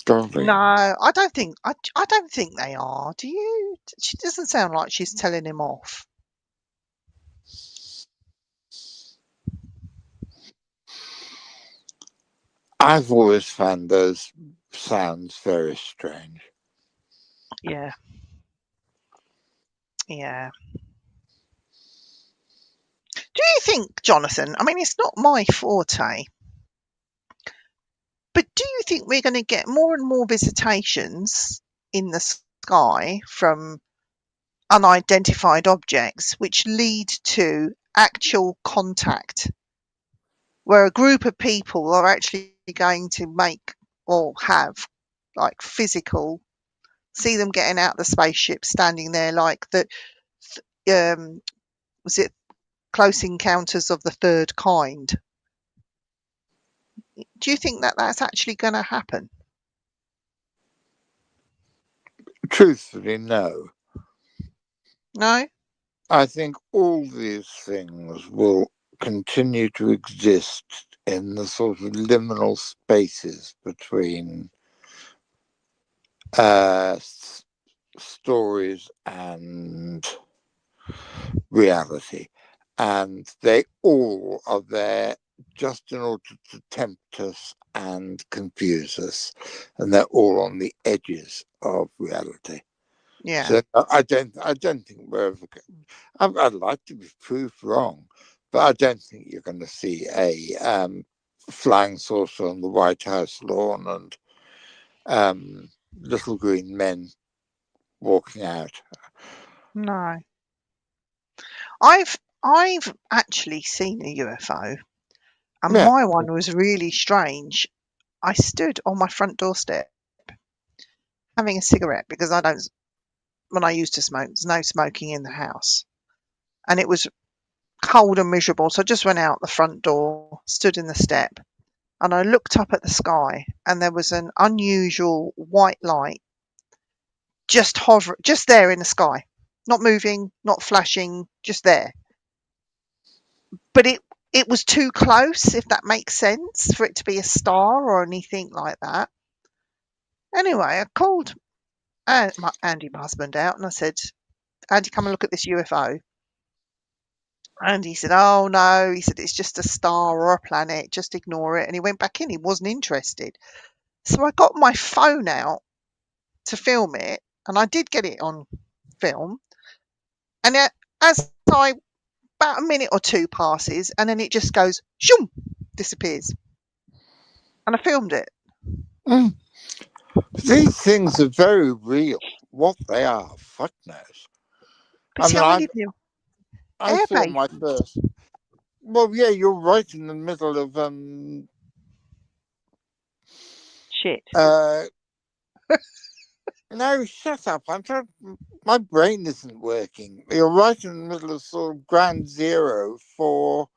Golly. No, I don't think I don't think they are. Do you? She doesn't sound like she's telling him off. I've always found those sounds very strange. Yeah, yeah. Do you think, Jonathan? I mean, it's not my forte, but do you think we're going to get more and more visitations in the sky from unidentified objects, which lead to actual contact, where a group of people are actually going to make or have like physical, see them getting out the spaceship, standing there like the, was it Close Encounters of the Third Kind? Do you think that that's actually going to happen? Truthfully, no. No? I think all these things will continue to exist in the sort of liminal spaces between stories and reality. And they all are there just in order to tempt us and confuse us. And they're all on the edges of reality. Yeah. So I don't think we're ever. I'd like to be proved wrong, but I don't think you're going to see a flying saucer on the White House lawn and little green men walking out. No. I've actually seen a UFO, and Yeah, my one was really strange. I stood on my front doorstep having a cigarette because I don't, when I used to smoke, there's no smoking in the house. And it was cold and miserable. So I just went out the front door, stood in the step, and I looked up at the sky, and there was an unusual white light just hover, just there in the sky, not moving, not flashing, just there. But it was too close, if that makes sense, for it to be a star or anything like that. Anyway, I called Andy, my husband, out, and I said, Andy, come and look at this UFO. And he said, oh no, he said, it's just a star or a planet, just ignore it. And he went back in, he wasn't interested. So I got my phone out to film it, and I did get it on film. And as I, about a minute or two passes, and then it just goes, shoom, disappears. And I filmed it. mm. These things are very real. What they are, fuck knows. But I see, mean, I live near I air saw my bases. first. Well, yeah, you're right in the middle of Shit. No, shut up. I'm trying. My brain isn't working. You're right in the middle of sort of ground zero for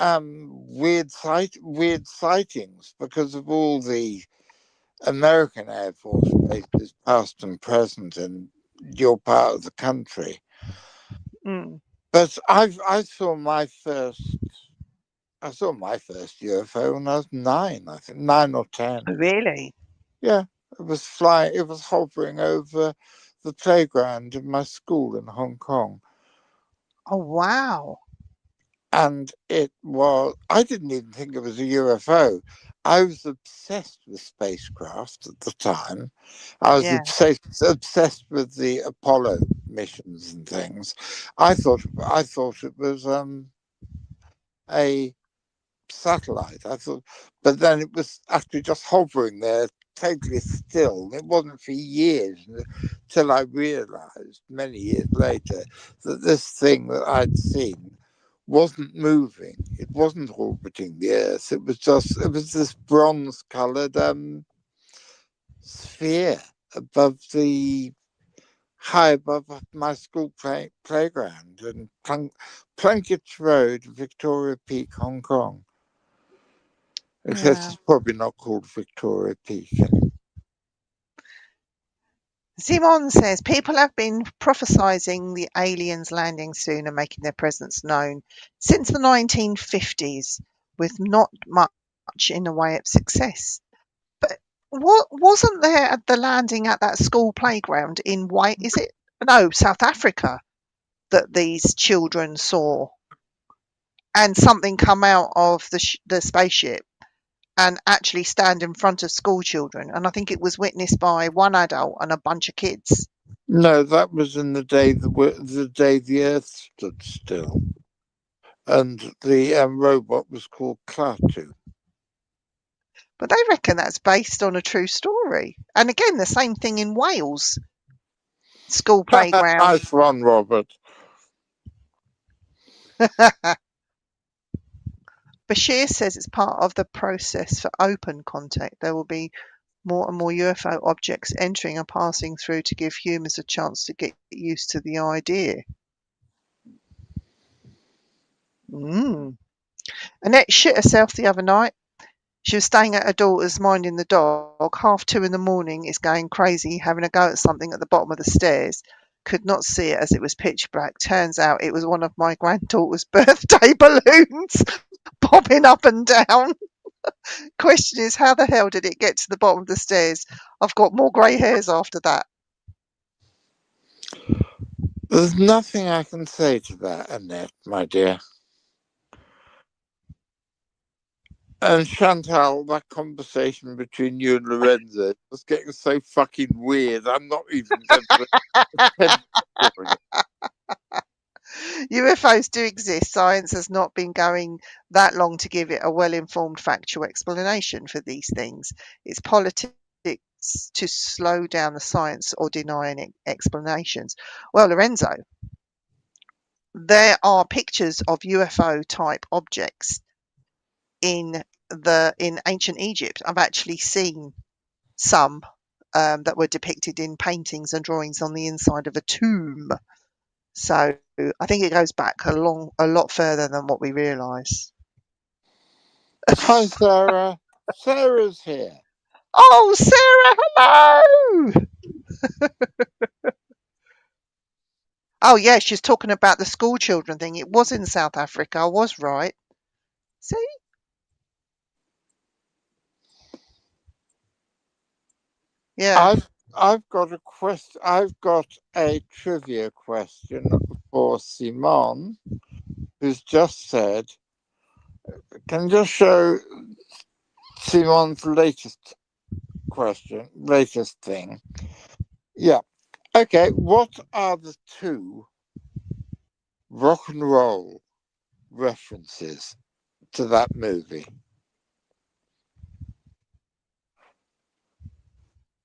weird sightings because of all the American Air Force bases, past and present, in your part of the country. Mm. But I saw my first UFO when I was 9, I think 9 or 10. Really? Yeah, it was flying. It was hovering over the playground in my school in Hong Kong. Oh, wow. And I didn't even think it was a UFO. I was obsessed with spacecraft at the time. I was Yeah. obsessed with the Apollo missions and things. I thought it was a satellite. I thought, but then it was actually just hovering there, totally still. It wasn't for years until I realised, many years later, that this thing that I'd seen wasn't moving. It wasn't orbiting the Earth. It was this bronze-coloured sphere above the high above my school playground in Plunkett's Road, Victoria Peak, Hong Kong. Except Yeah. it's probably not called Victoria Peak anymore. Simon says people have been prophesying the aliens landing soon and making their presence known since the 1950s, with not much in the way of success. But what wasn't there at the landing at that school playground in White? Is it no South Africa that these children saw, and something come out of the spaceship and actually stand in front of school children, and I think it was witnessed by one adult and a bunch of kids. No, that was in the day the Earth stood still, and the robot was called Klaatu. But they reckon that's based on a true story. And again, the same thing in Wales, school playground. Nice one, Robert. Bashir says it's part of the process for open contact. There will be more and more UFO objects entering and passing through to give humans a chance to get used to the idea. Annette shit herself the other night. She was staying at her daughter's minding the dog. 2:30 is going crazy, having a go at something at the bottom of the stairs. Could not see it as it was pitch black. Turns out it was one of my granddaughter's birthday balloons popping up and down. Question is, how the hell did it get to the bottom of the stairs? I've got more grey hairs after that. There's nothing I can say to that, Annette, my dear. And Chantal, that conversation between you and Lorenzo was getting so fucking weird. I'm not even going to attempt doing it. UFOs do exist. Science has not been going that long to give it a well-informed factual explanation for these things. It's politics to slow down the science or deny any explanations. Well, Lorenzo, there are pictures of UFO type objects in ancient Egypt. I've actually seen some that were depicted in paintings and drawings on the inside of a tomb. So I think it goes back a lot further than what we realise. Hi, Sarah. Sarah's here. Oh, Sarah, hello! Oh, yeah, she's talking about the school children thing. It was in South Africa. I was right. See? Yeah. I've got a question. I've got a trivia question for Simon, who's just said, can you just show Simon's latest thing? Yeah. Okay. What are the two rock and roll references to that movie?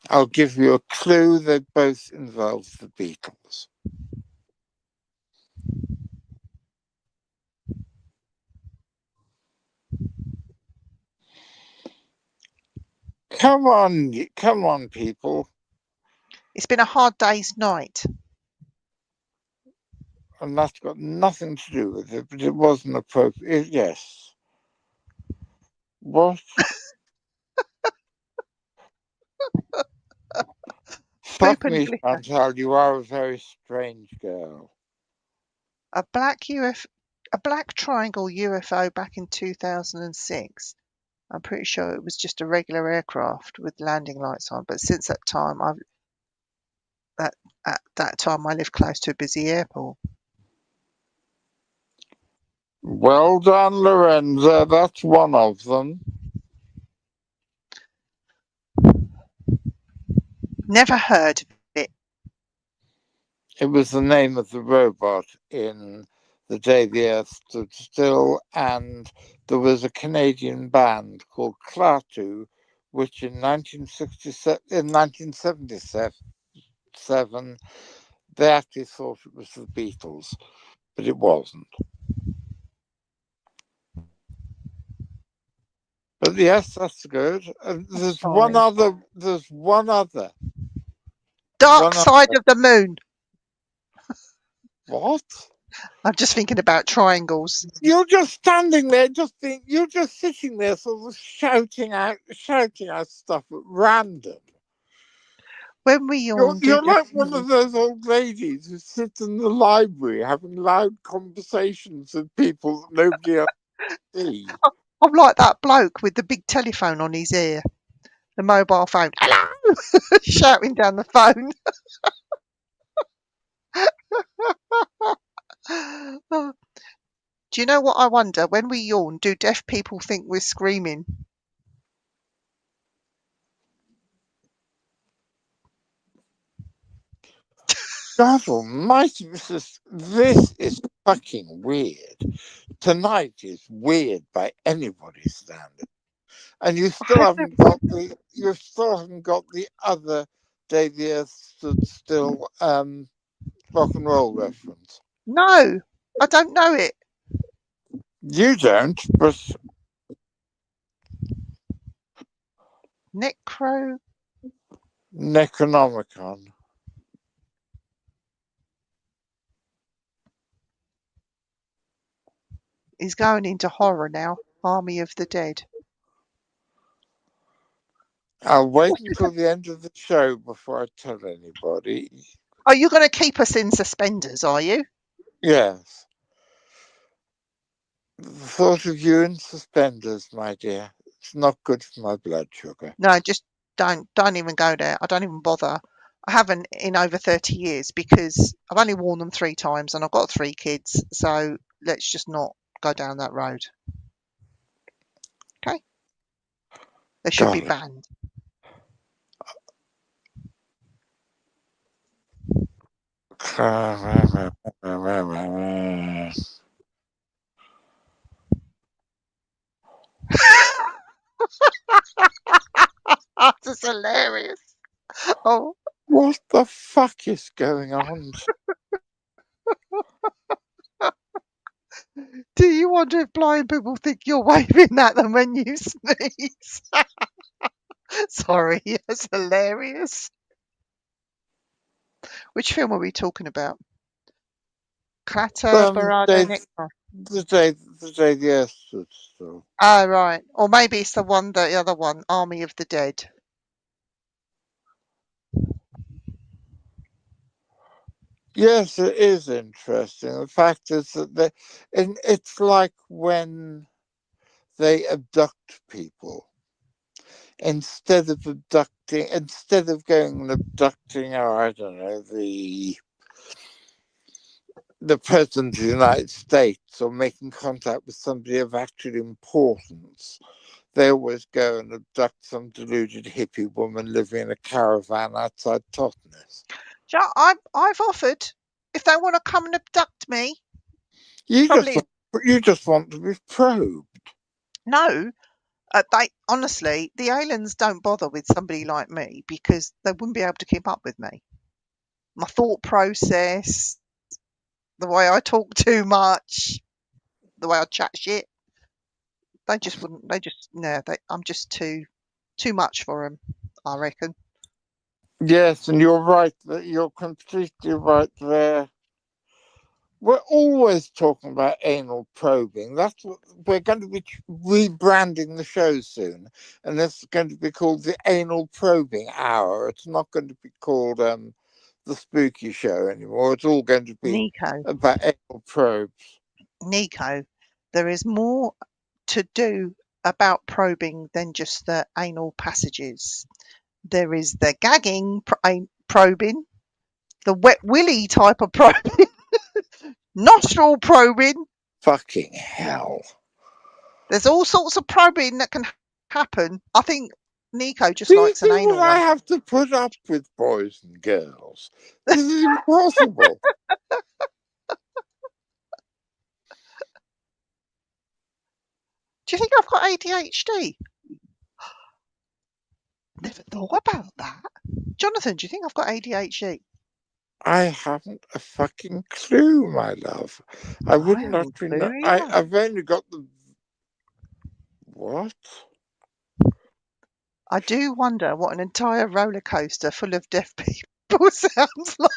I'll give you a clue. They both involve the Beatles. Come on, people. It's been a hard day's night. And that's got nothing to do with it, but it wasn't appropriate. Yes. What? Poop Fuck and me, glitter. Chantal, you are a very strange girl. A black a black triangle UFO back in 2006. I'm pretty sure it was just a regular aircraft with landing lights on, but since that time that at that time I lived close to a busy airport. Well done, Lorenza. That's one of them. Never heard of it. It was the name of the robot in The Day the Earth Stood Still, and there was a Canadian band called Klaatu, which in 1977, they actually thought it was the Beatles, but it wasn't. But yes, that's good. There's one Sorry. other. There's one other. Dark One Side other. of the Moon. What? I'm just thinking about triangles. You're just standing there, you're just sitting there, sort of shouting out stuff at random. When we yawn, do You're like one definitely. of those old ladies who sit in the library having loud conversations with people that nobody else sees. I'm like that bloke with the big telephone on his ear, the mobile phone. Hello, shouting down the phone. Do you know what I wonder? When we yawn, do deaf people think we're screaming? God almighty, this is fucking weird. Tonight is weird by anybody's standard. And you still haven't got the other Day the Earth Stood Still rock and roll reference. No, I don't know it. You don't, but Necro. Necronomicon. He's going into horror now. Army of the Dead. I'll wait until the end of the show before I tell anybody. Are you going to keep us in suspenders? Are you? Yes. The thought of you in suspenders, my dear, it's not good for my blood sugar. No, just don't even go there. I don't even bother. I haven't in over 30 years because I've only worn them 3 times and I've got 3 kids. So let's just not go down that road. Okay? They should be Golly. banned. That's hilarious. Oh, What the fuck is going on? do you wonder if blind people think you're waving at them when you sneeze? Sorry, that's hilarious. Which film are we talking about? Clatter, Barada, They, Nectar. the day the Earth stood still. Oh, right. Or maybe it's the other one, Army of the Dead. Yes, it is interesting. The fact is that it's like when they abduct people. Instead of going and abducting, oh, I don't know, the president of the United States or making contact with somebody of actual importance, they always go and abduct some deluded hippie woman living in a caravan outside Totnes. So I've offered if they want to come and abduct me. You Trouble just is, you just want to be probed. no. They honestly, the aliens don't bother with somebody like me because they wouldn't be able to keep up with me. My thought process, the way I talk too much, the way I chat shit. They just wouldn't. They just no. I'm just too much for them. I reckon. Yes, and you're right. You're completely right there. We're always talking about anal probing. That's what we're going to be rebranding the show soon, and it's going to be called the Anal Probing Hour. It's not going to be called the Spooky Show anymore. It's all going to be Nico, about anal probes. Nico, there is more to do about probing than just the anal passages. There is the gagging probing, the wet willy type of probing, nostril probing. fucking hell. There's all sorts of probing that can happen. I think Nico just Do you likes an think anal what I one. have to put up with, boys and girls? This is impossible. Do you think I've got ADHD? Never thought about that. Jonathan, do you think I've got ADHD? I haven't a fucking clue, my love. I wouldn't haven't actually a know. clue either. I've only got the. What? I do wonder what an entire roller coaster full of deaf people sounds like.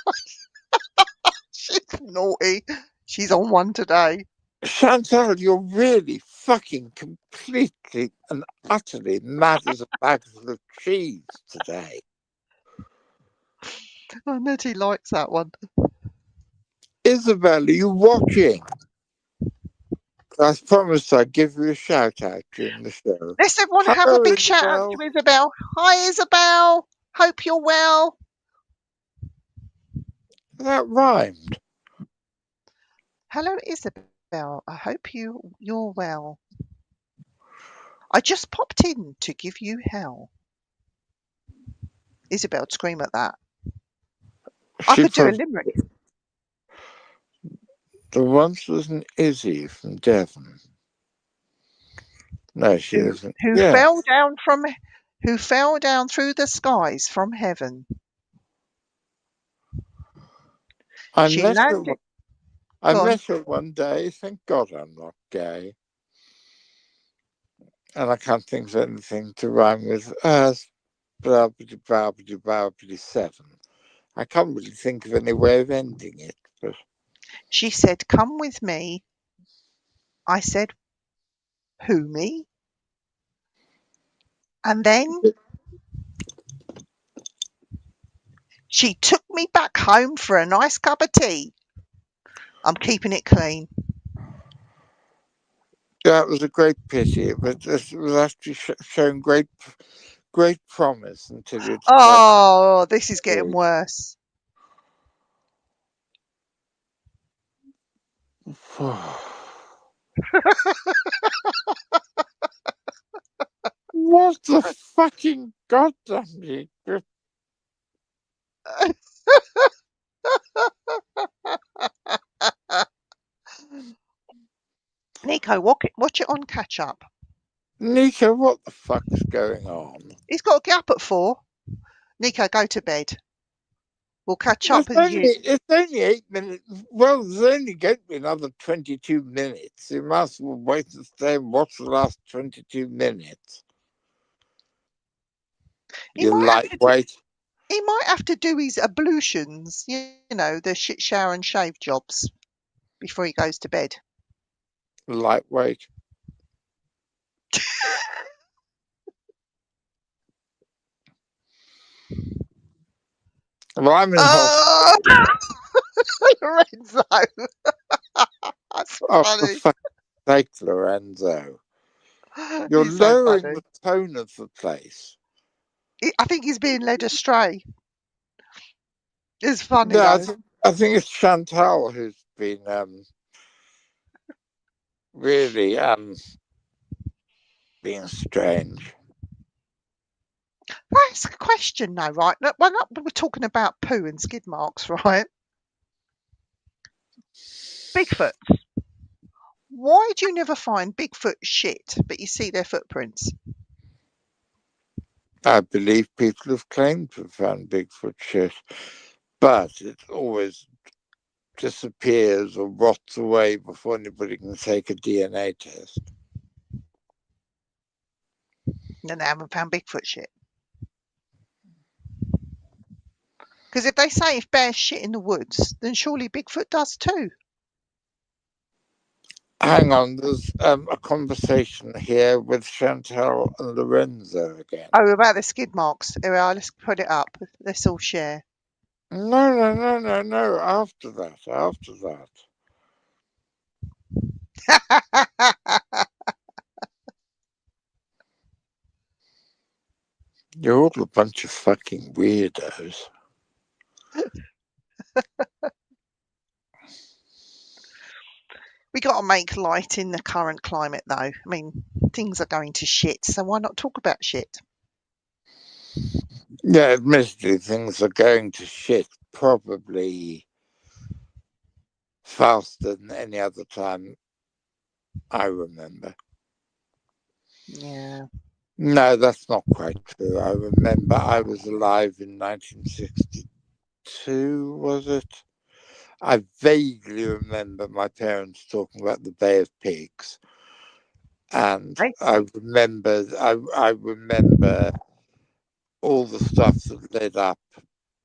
She's naughty. She's on one today. Chantal, you're really fucking completely and utterly mad as a bag full of cheese today. Oh, Nettie likes that one. Isabel, are you watching? I promised I'd give you a shout out during the show. Let's everyone have a Hello, big shout out Isabel. to Isabel. Hi, Isabel. Hope you're well. That rhymed. Hello, Isabel. I hope you're well. I just popped in to give you hell. Isabel'd scream at that. I She could do a put limerick. there once was an Izzy from Devon. No, she isn't. Who Yeah. fell down through the skies from heaven. I She met her. landed. I Go on. met her one day. Thank God I'm not gay, and I can't think of anything to rhyme with blah 7. I can't really think of any way of ending it. But She said, "Come with me." I said, "Who, me?" And then she took me back home for a nice cup of tea. I'm keeping it clean. yeah, it was a great pity. But it was actually showing great promise until you decided. Oh, this is getting worse. What the fucking goddamn? Nico, watch it on catch up. Nico, what the fuck's going on? He's got to get up at 4. Nico, go to bed. We'll catch up with you. It's only 8 minutes. Well, there's only going to be another 22 minutes. You might as well wait and stay and watch the last 22 minutes. He You might lightweight. have to do his ablutions, you know, the shit shower and shave jobs before he goes to bed. Lightweight. Well, I'm in hospital. Lorenzo. That's Oh, for funny. fuck's sake, Lorenzo. You're He's so lowering funny. the tone of the place. I think he's being led astray. It's funny Yeah, though. I think it's Chantal who's been really being strange. That's a question though, right? Look, we're talking about poo and skid marks, right? Bigfoot. Why do you never find Bigfoot shit, but you see their footprints? I believe people have claimed to have found Bigfoot shit, but it always disappears or rots away before anybody can take a DNA test. And they haven't found Bigfoot shit. Because if they say if bears shit in the woods, then surely Bigfoot does too. Hang on, there's a conversation here with Chantal and Lorenzo again. Oh, about the skid marks. Here we are, let's put it up. Let's all share. No. After that. You're all a bunch of fucking weirdos. We got to make light in the current climate, though. I mean, things are going to shit, so why not talk about shit? Yeah, admittedly, things are going to shit probably faster than any other time I remember. Yeah. No, that's not quite true. I remember I was alive in 1962, was it? I vaguely remember my parents talking about the Bay of Pigs, and Right. I remember all the stuff that led up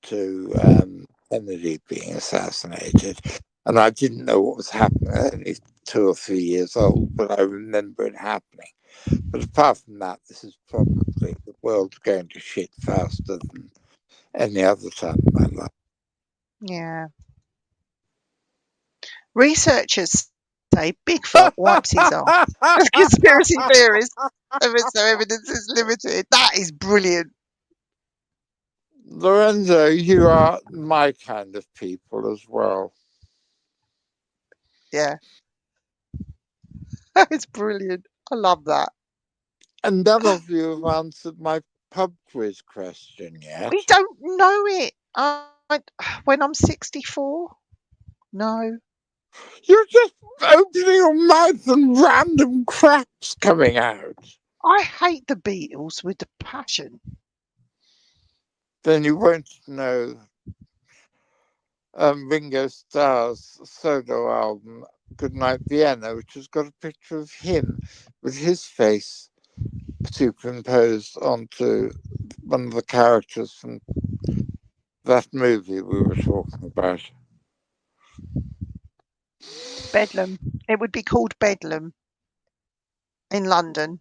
to Kennedy being assassinated, and I didn't know what was happening. I was only 2 or 3 years old, but I remember it happening. But apart from that, this is probably the world's going to shit faster than any other time in my life. Yeah. Researchers say Bigfoot wipes his ass. Conspiracy theorists. So evidence is limited. That is brilliant. Lorenzo, you are my kind of people as well. Yeah. That is brilliant. I love that. And none of you have answered my pub quiz question yet. We don't know it. When I'm 64? No. You're just opening your mouth and random crap's coming out. I hate the Beatles with a passion. Then you won't know Ringo Starr's solo album, Goodnight Vienna, which has got a picture of him with his face superimposed onto one of the characters from that movie we were talking about. Bedlam. It would be called Bedlam in London.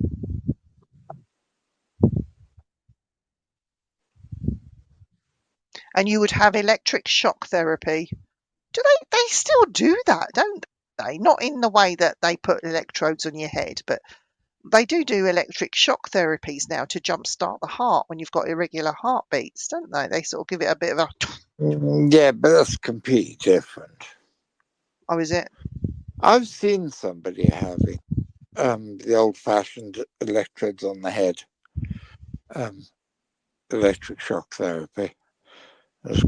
And you would have electric shock therapy. Do they still do that, don't they? Not in the way that they put electrodes on your head, but they do electric shock therapies now to jumpstart the heart when you've got irregular heartbeats, don't they? They sort of give it a bit of a Yeah, but that's completely different. oh, is it? I've seen somebody having the old-fashioned electrodes on the head, um, electric shock therapy. It's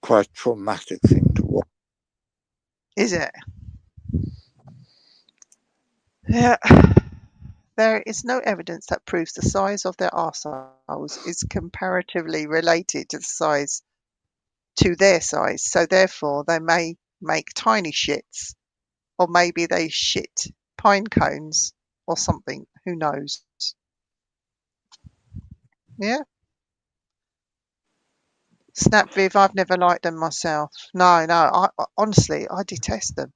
quite traumatic thing to watch. Is it? Yeah. There is no evidence that proves the size of their arseholes is comparatively related to their size. So therefore, they may make tiny shits, or maybe they shit pine cones or something. Who knows? Yeah. Snap Viv, I've never liked them myself. No, honestly, I detest them.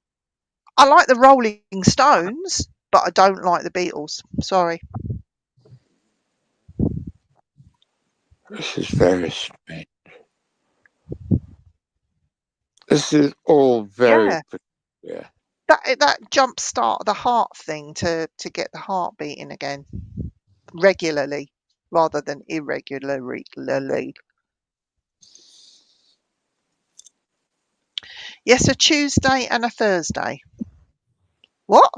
I like the Rolling Stones, but I don't like the Beatles. Sorry. This is very strange. This is all very Yeah. peculiar. That jump start the heart thing to get the heart beating again regularly rather than irregularly. Yes, a Tuesday and a Thursday. What?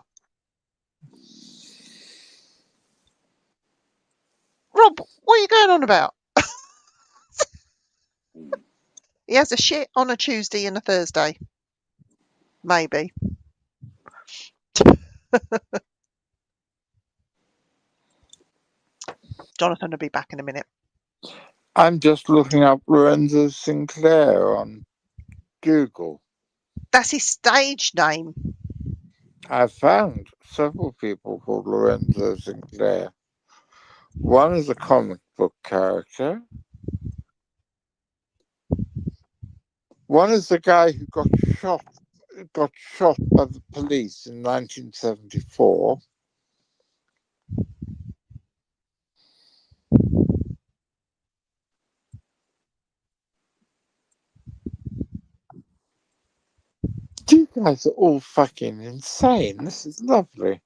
Rob, what are you going on about? He has a shit on a Tuesday and a Thursday. Maybe. Jonathan will be back in a minute. I'm just looking up Lorenzo Sinclair on Google. That's his stage name. I found several people called Lorenzo Sinclair. One is a comic book character. One is the guy who got shot by the police in 1974. You guys are all fucking insane. This is lovely.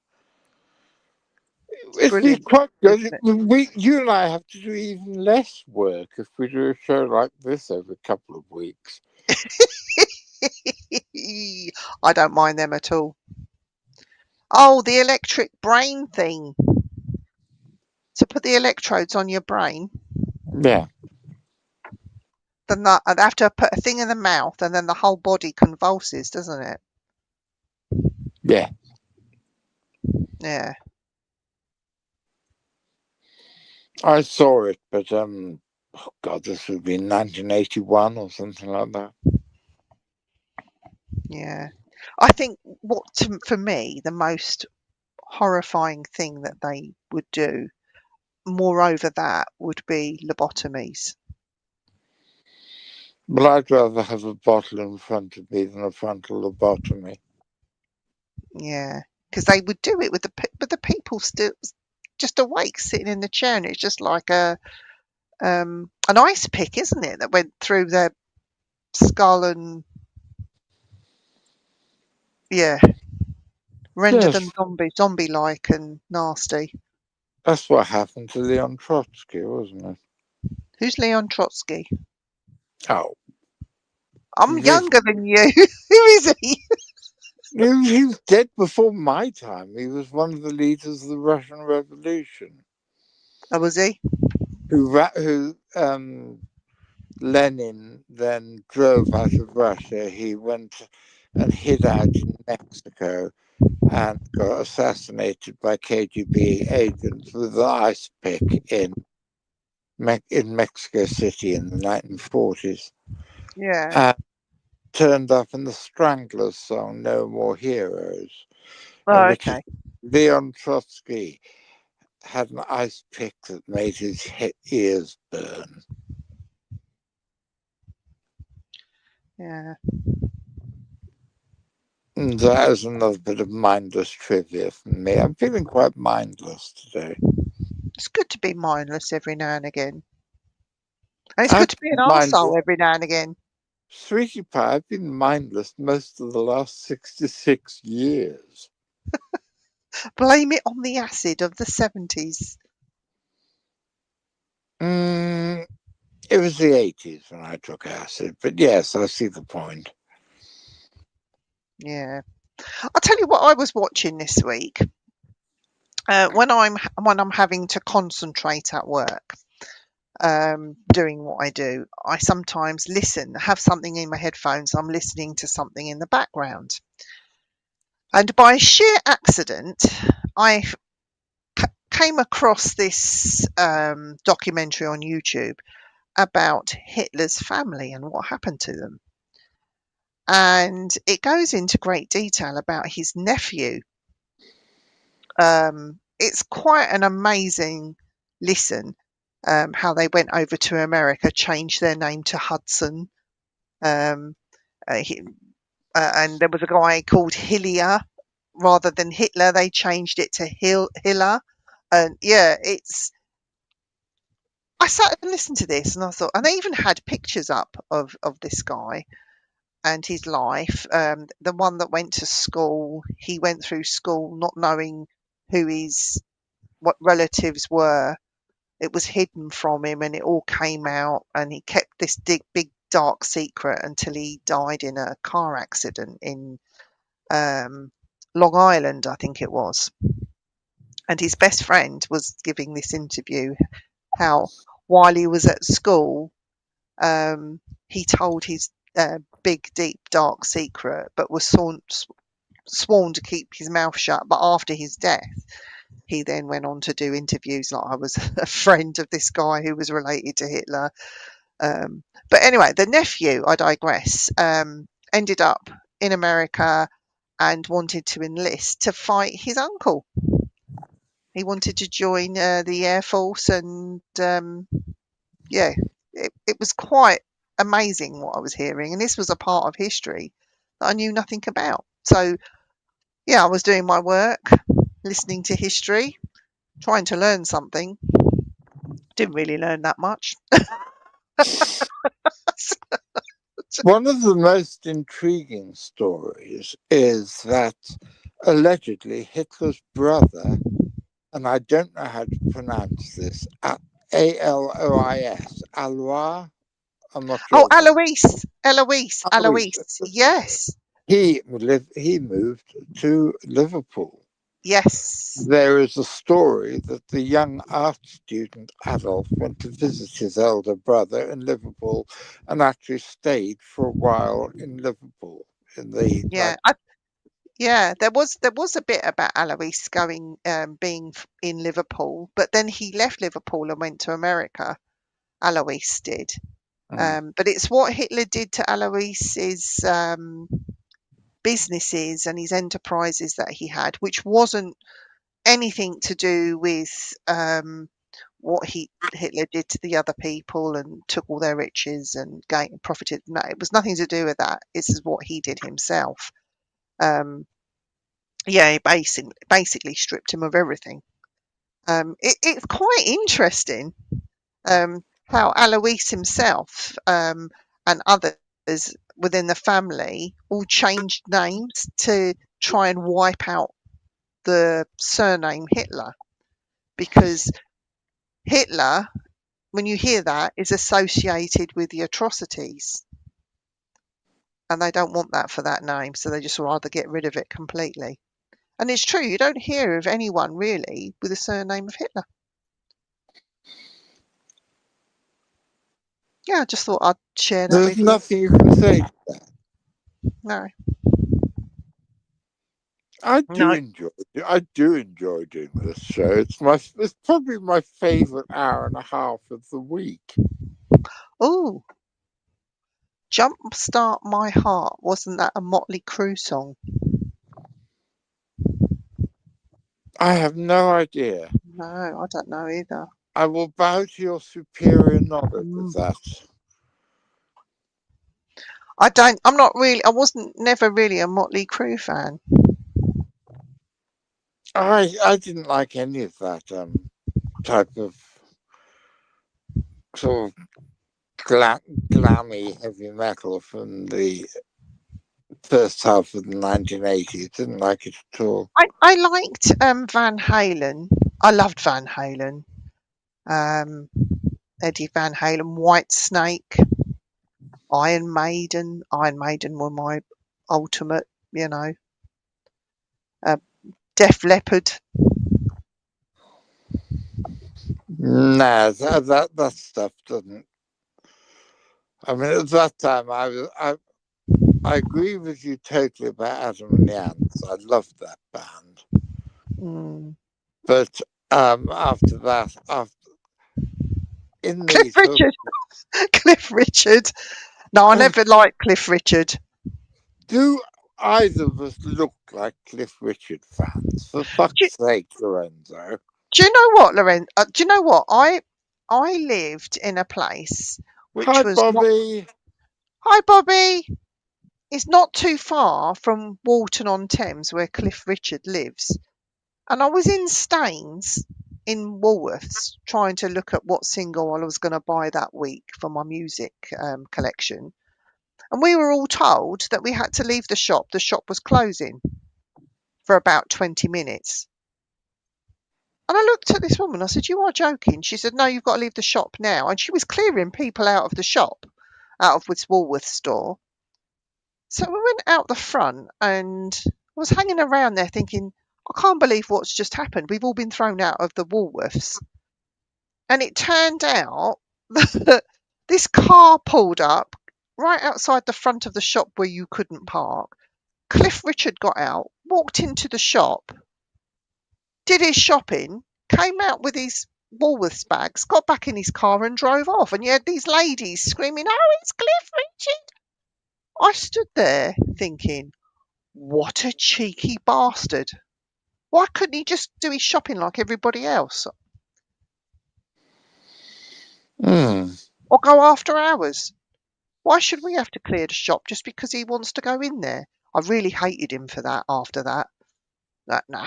It's It'd be brilliant, quite good. isn't You and I have to do even less work if we do a show like this every couple of weeks. it? I don't mind them at all. Oh, the electric brain thing. To put the electrodes on your brain, Yeah, then they have to put a thing in the mouth, and then the whole body convulses, doesn't it? yeah. Yeah. I saw it, but oh God, this would be 1981 or something like that. Yeah. I think for me, the most horrifying thing that they would do, moreover that, would be lobotomies. But I'd rather have a bottle in front of me than a frontal lobotomy. Yeah, because they would do it with the people still just awake, sitting in the chair, and it's just like an ice pick, isn't it, that went through their skull and yeah, render them Yes, zombie-like and nasty. that's what happened to Leon Trotsky, wasn't it? Who's Leon Trotsky? Oh, I'm Viv. younger than you. Who is he? He was dead before my time. He was one of the leaders of the Russian Revolution. Oh, was he? Who Lenin then drove out of Russia. He went and hid out in Mexico and got assassinated by KGB agents with an ice pick in Mexico City in the 1940s. Yeah. And turned up in the Stranglers song "No More Heroes," in Oh, which okay. Leon Trotsky had an ice pick that made his ears burn. Yeah. And that is another bit of mindless trivia from me. I'm feeling quite mindless today. It's good to be mindless every now and again. And it's good I've to be an been mindless. arsehole every now and again. Sweetie Pie, I've been mindless most of the last 66 years. Blame it on the acid of the 70s. Mm, it was the 80s when I took acid, but yes, I see the point. Yeah. I'll tell you what I was watching this week. When I'm having to concentrate at work, doing what I do, I sometimes have something in my headphones. I'm listening to something in the background, and by sheer accident, I came across this documentary on YouTube about Hitler's family and what happened to them. And it goes into great detail about his nephew. It's quite an amazing listen, how they went over to America, changed their name to Hudson. Um, he, and there was a guy called Hillier rather than Hitler. They changed it to Hiller. And yeah, I sat and listened to this and I thought, and they even had pictures up of this guy and his life. The one that went to school, he went through school not knowing what relatives were. It was hidden from him and it all came out, and he kept this big dark secret until he died in a car accident in Long Island, I think it was. And his best friend was giving this interview how while he was at school, he told his big, deep, dark secret, but was sworn to keep his mouth shut. But after his death, he then went on to do interviews like I was a friend of this guy who was related to Hitler. But anyway, the nephew, I digress, ended up in America and wanted to enlist to fight his uncle. He wanted to join the Air Force, and yeah, it was quite amazing what I was hearing. And this was a part of history that I knew nothing about. So, yeah, I was doing my work, listening to history, trying to learn something. Didn't really learn that much. One of the most intriguing stories is that allegedly Hitler's brother, and I don't know how to pronounce this, Alois, I'm not Oh, sure about Eloise, Eloise, Alois. Eloise. Yes. He moved to Liverpool. Yes. There is a story that the young art student Adolf went to visit his elder brother in Liverpool and actually stayed for a while in Liverpool in the Yeah. Yeah, there was a bit about Alois going being in Liverpool, but then he left Liverpool and went to America. Alois did. Mm. But it's what Hitler did to Alois's businesses and his enterprises that he had, which wasn't anything to do with what Hitler did to the other people and took all their riches and profited. No, it was nothing to do with that. This is what he did himself. Yeah, he basically stripped him of everything. It's quite interesting how Alois himself and others within the family all changed names to try and wipe out the surname Hitler, because Hitler, when you hear that, is associated with the atrocities, and they don't want that for that name, so they just rather get rid of it completely. And it's true, you don't hear of anyone really with the surname of Hitler. Yeah, I just thought I'd share that There's with you. nothing you can say. No, I do no. enjoy. I do enjoy doing this show. It's probably my favourite hour and a half of the week. Oh, Jumpstart My Heart. Wasn't that a Motley Crue song? I have no idea. No, I don't know either. I will bow to your superior knowledge of Mm. that. I'm not really, I wasn't never really a Motley Crue fan. I didn't like any of that type of sort of glammy heavy metal from the first half of the 1980s. Didn't like it at all. I liked Van Halen. I loved Van Halen. Um, Eddie Van Halen, White Snake, Iron Maiden. Iron Maiden were my ultimate, you know. Uh, Def Leppard. Nah, that stuff doesn't. I mean, at that time, I agree with you totally about Adam and the Ants. I loved that band, Mm. but after that, after in the Cliff sort Richard. Cliff Richard. No, I of, never liked Cliff Richard. do either of us look like Cliff Richard fans? For Do, fuck's sake, Lorenzo. do you know what, Loren? Do you know what? I lived in a place which Hi, was not. Bobby. Hi, Bobby. It's not too far from Walton on Thames, where Cliff Richard lives. And I was in Staines in Woolworths trying to look at what single I was going to buy that week for my music collection. And we were all told that we had to leave the shop. The shop was closing for about 20 minutes. And I looked at this woman. I said, "You are joking." She said, "No, you've got to leave the shop now." And she was clearing people out of the shop, out of this Woolworths store. So we went out the front and I was hanging around there thinking, I can't believe what's just happened. We've all been thrown out of the Woolworths. And it turned out that this car pulled up right outside the front of the shop where you couldn't park. Cliff Richard got out, walked into the shop, did his shopping, came out with his Woolworths bags, got back in his car and drove off. And you had these ladies screaming, "Oh, it's Cliff Richard." I stood there thinking, what a cheeky bastard. Why couldn't he just do his shopping like everybody else? Hmm. Or go after hours? Why should we have to clear the shop just because he wants to go in there? I really hated him for that after that. Nah.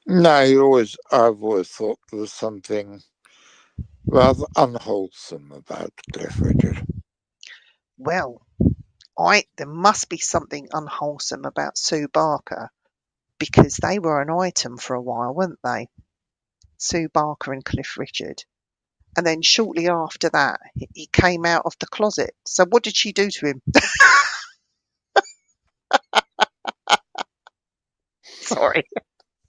No, I've always thought there was something rather unwholesome about Cliff Richard. Well, there must be something unwholesome about Sue Barker because they were an item for a while, weren't they? Sue Barker and Cliff Richard. And then shortly after that, he came out of the closet. So what did she do to him? Sorry.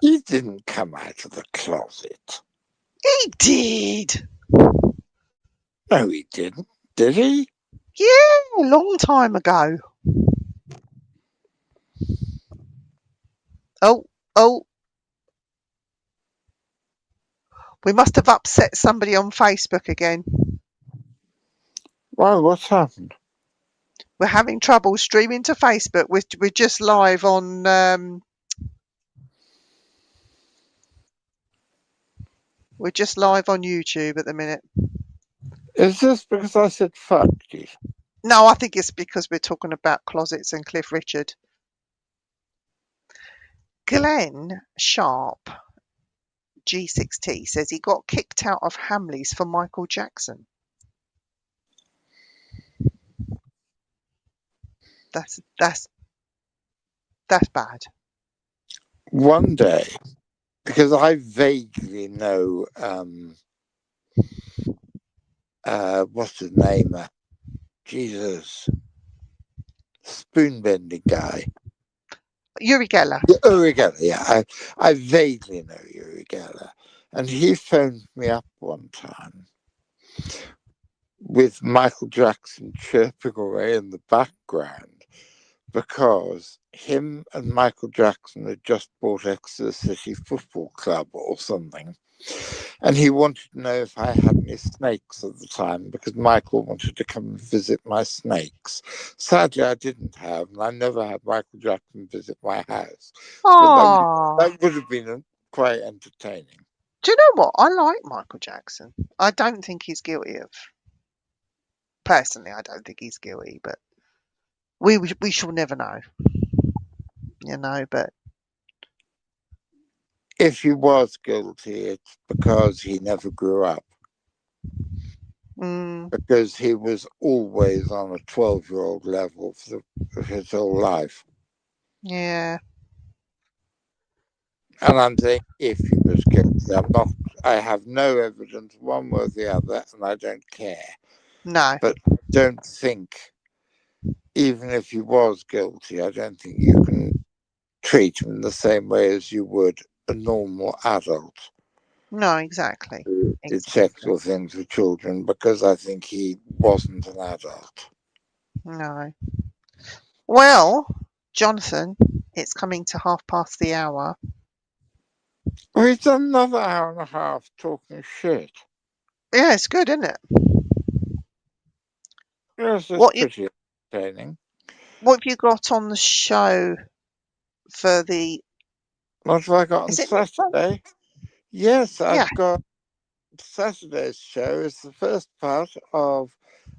He didn't come out of the closet. He did. No, he didn't. Did he? Yeah, a long time ago. Oh, oh, we must have upset somebody on Facebook again. Why, what's happened? We're having trouble streaming to Facebook. We're just live on we're just live on YouTube at the minute. Is this because I said fuck you? No, I think it's because we're talking about closets and Cliff Richard. Glenn Sharp, G6T, says he got kicked out of Hamleys for Michael Jackson. That's bad. One day, because I vaguely know what's his name? Jesus. Spoon-bending guy. Uri Geller. Uri Geller, yeah. I vaguely know Uri Geller. And he phoned me up one time with Michael Jackson chirping away in the background because him and Michael Jackson had just bought Exeter City Football Club or something. And he wanted to know if I had any snakes at the time because Michael wanted to come and visit my snakes. Sadly, I didn't have, and I never had Michael Jackson visit my house. But that would have been quite entertaining. Do you know what? I like Michael Jackson. I don't think he's guilty of. Personally, I don't think he's guilty, but we shall never know. You know, but if he was guilty, it's because he never grew up. Because he was always on a 12-year-old level for his whole life. Yeah. And I'm saying if he was guilty. I have no evidence one way or the other, and I don't care. No. But don't think, even if he was guilty, I don't think you can treat him the same way as you would a normal adult. No, exactly. Who did sexual things with children, because I think he wasn't an adult. No. Well, Jonathan, it's coming to 1:30. We've done another hour and a half talking shit. Yeah, it's good, isn't it? Yes, it's pretty entertaining. What have you got on the show for the... What have I got on Saturday? Yes, I've got Saturday's show is the first part of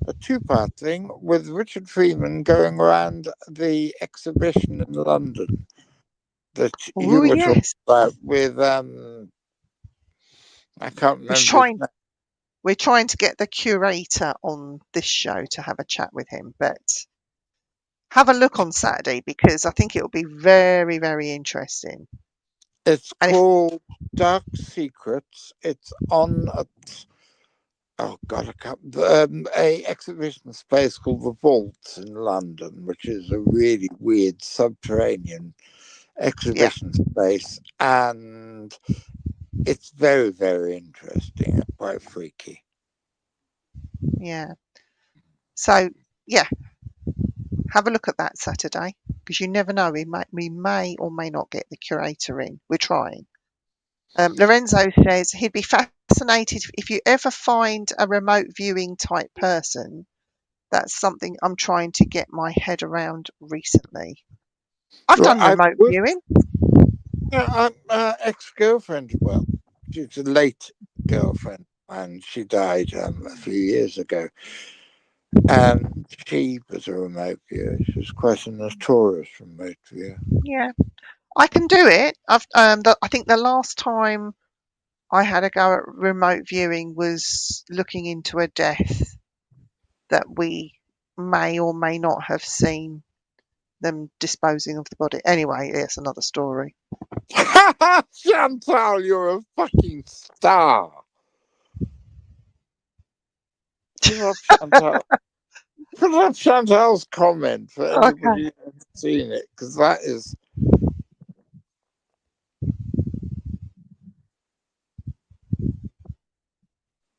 a two-part thing with Richard Freeman going around the exhibition in London that you were talking about with I can't remember. We're trying to get the curator on this show to have a chat with him, but have a look on Saturday because I think it'll be very, very interesting. It's called Dark Secrets. It's on a exhibition space called the Vaults in London, which is a really weird subterranean exhibition space, and it's very, very interesting and quite freaky. Yeah. So have a look at that Saturday because you never know. We may or may not get the curator in. We're trying. Lorenzo says he'd be fascinated if you ever find a remote viewing type person. That's something I'm trying to get my head around recently. I've done remote viewing. Yeah, I'm ex-girlfriend. Well, she's a late girlfriend, and she died a few years ago. And she was a remote viewer. She was quite a notorious remote viewer. Yeah, I can do it. I think the last time I had a go at remote viewing was looking into a death that we may or may not have seen them disposing of the body. Anyway, it's another story. Chantal, you're a fucking star. Put up Chantal. Put up Chantal's comment for Okay. anybody who hasn't seen it, because that is.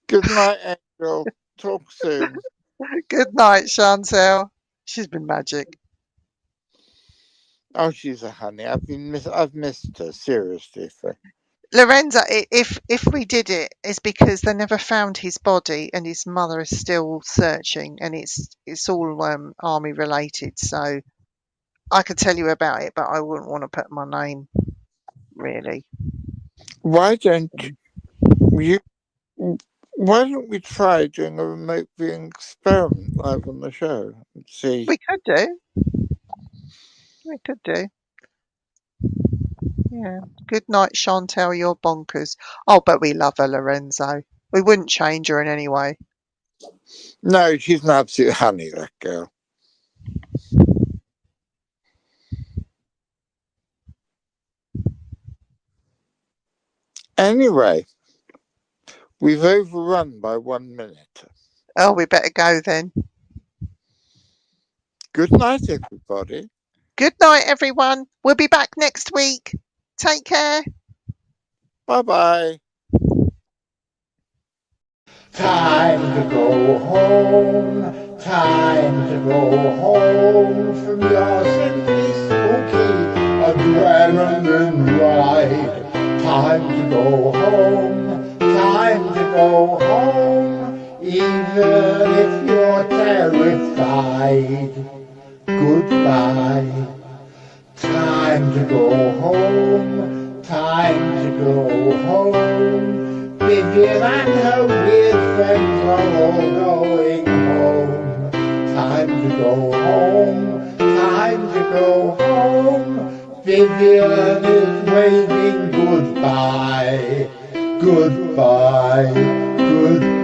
Good night, Angel. Talk soon. Good night, Chantal. She's been magic. Oh, she's a honey. I've missed her seriously. Lorenzo, if we did it, it's because they never found his body, and his mother is still searching, and it's all army related. So I could tell you about it, but I wouldn't want to put my name, really. Why don't you? Why don't we try doing a remote viewing experiment live on the show and see? We could do. We could do. Yeah. Good night, Chantal. You're bonkers. Oh, but we love her, Lorenzo. We wouldn't change her in any way. No, she's an absolute honey, that girl. Anyway, we've overrun by 1 minute. Oh, we better go then. Good night, everybody. Good night, everyone. We'll be back next week. Take care. Bye-bye. Time to go home, time to go home from your simply spooky adrenaline ride. Time to go home, time to go home, even if you're terrified. Goodbye. Time to go home, time to go home. Vivian and her weird friends are all going home. Time to go home, time to go home. Vivian is waving goodbye, goodbye, goodbye.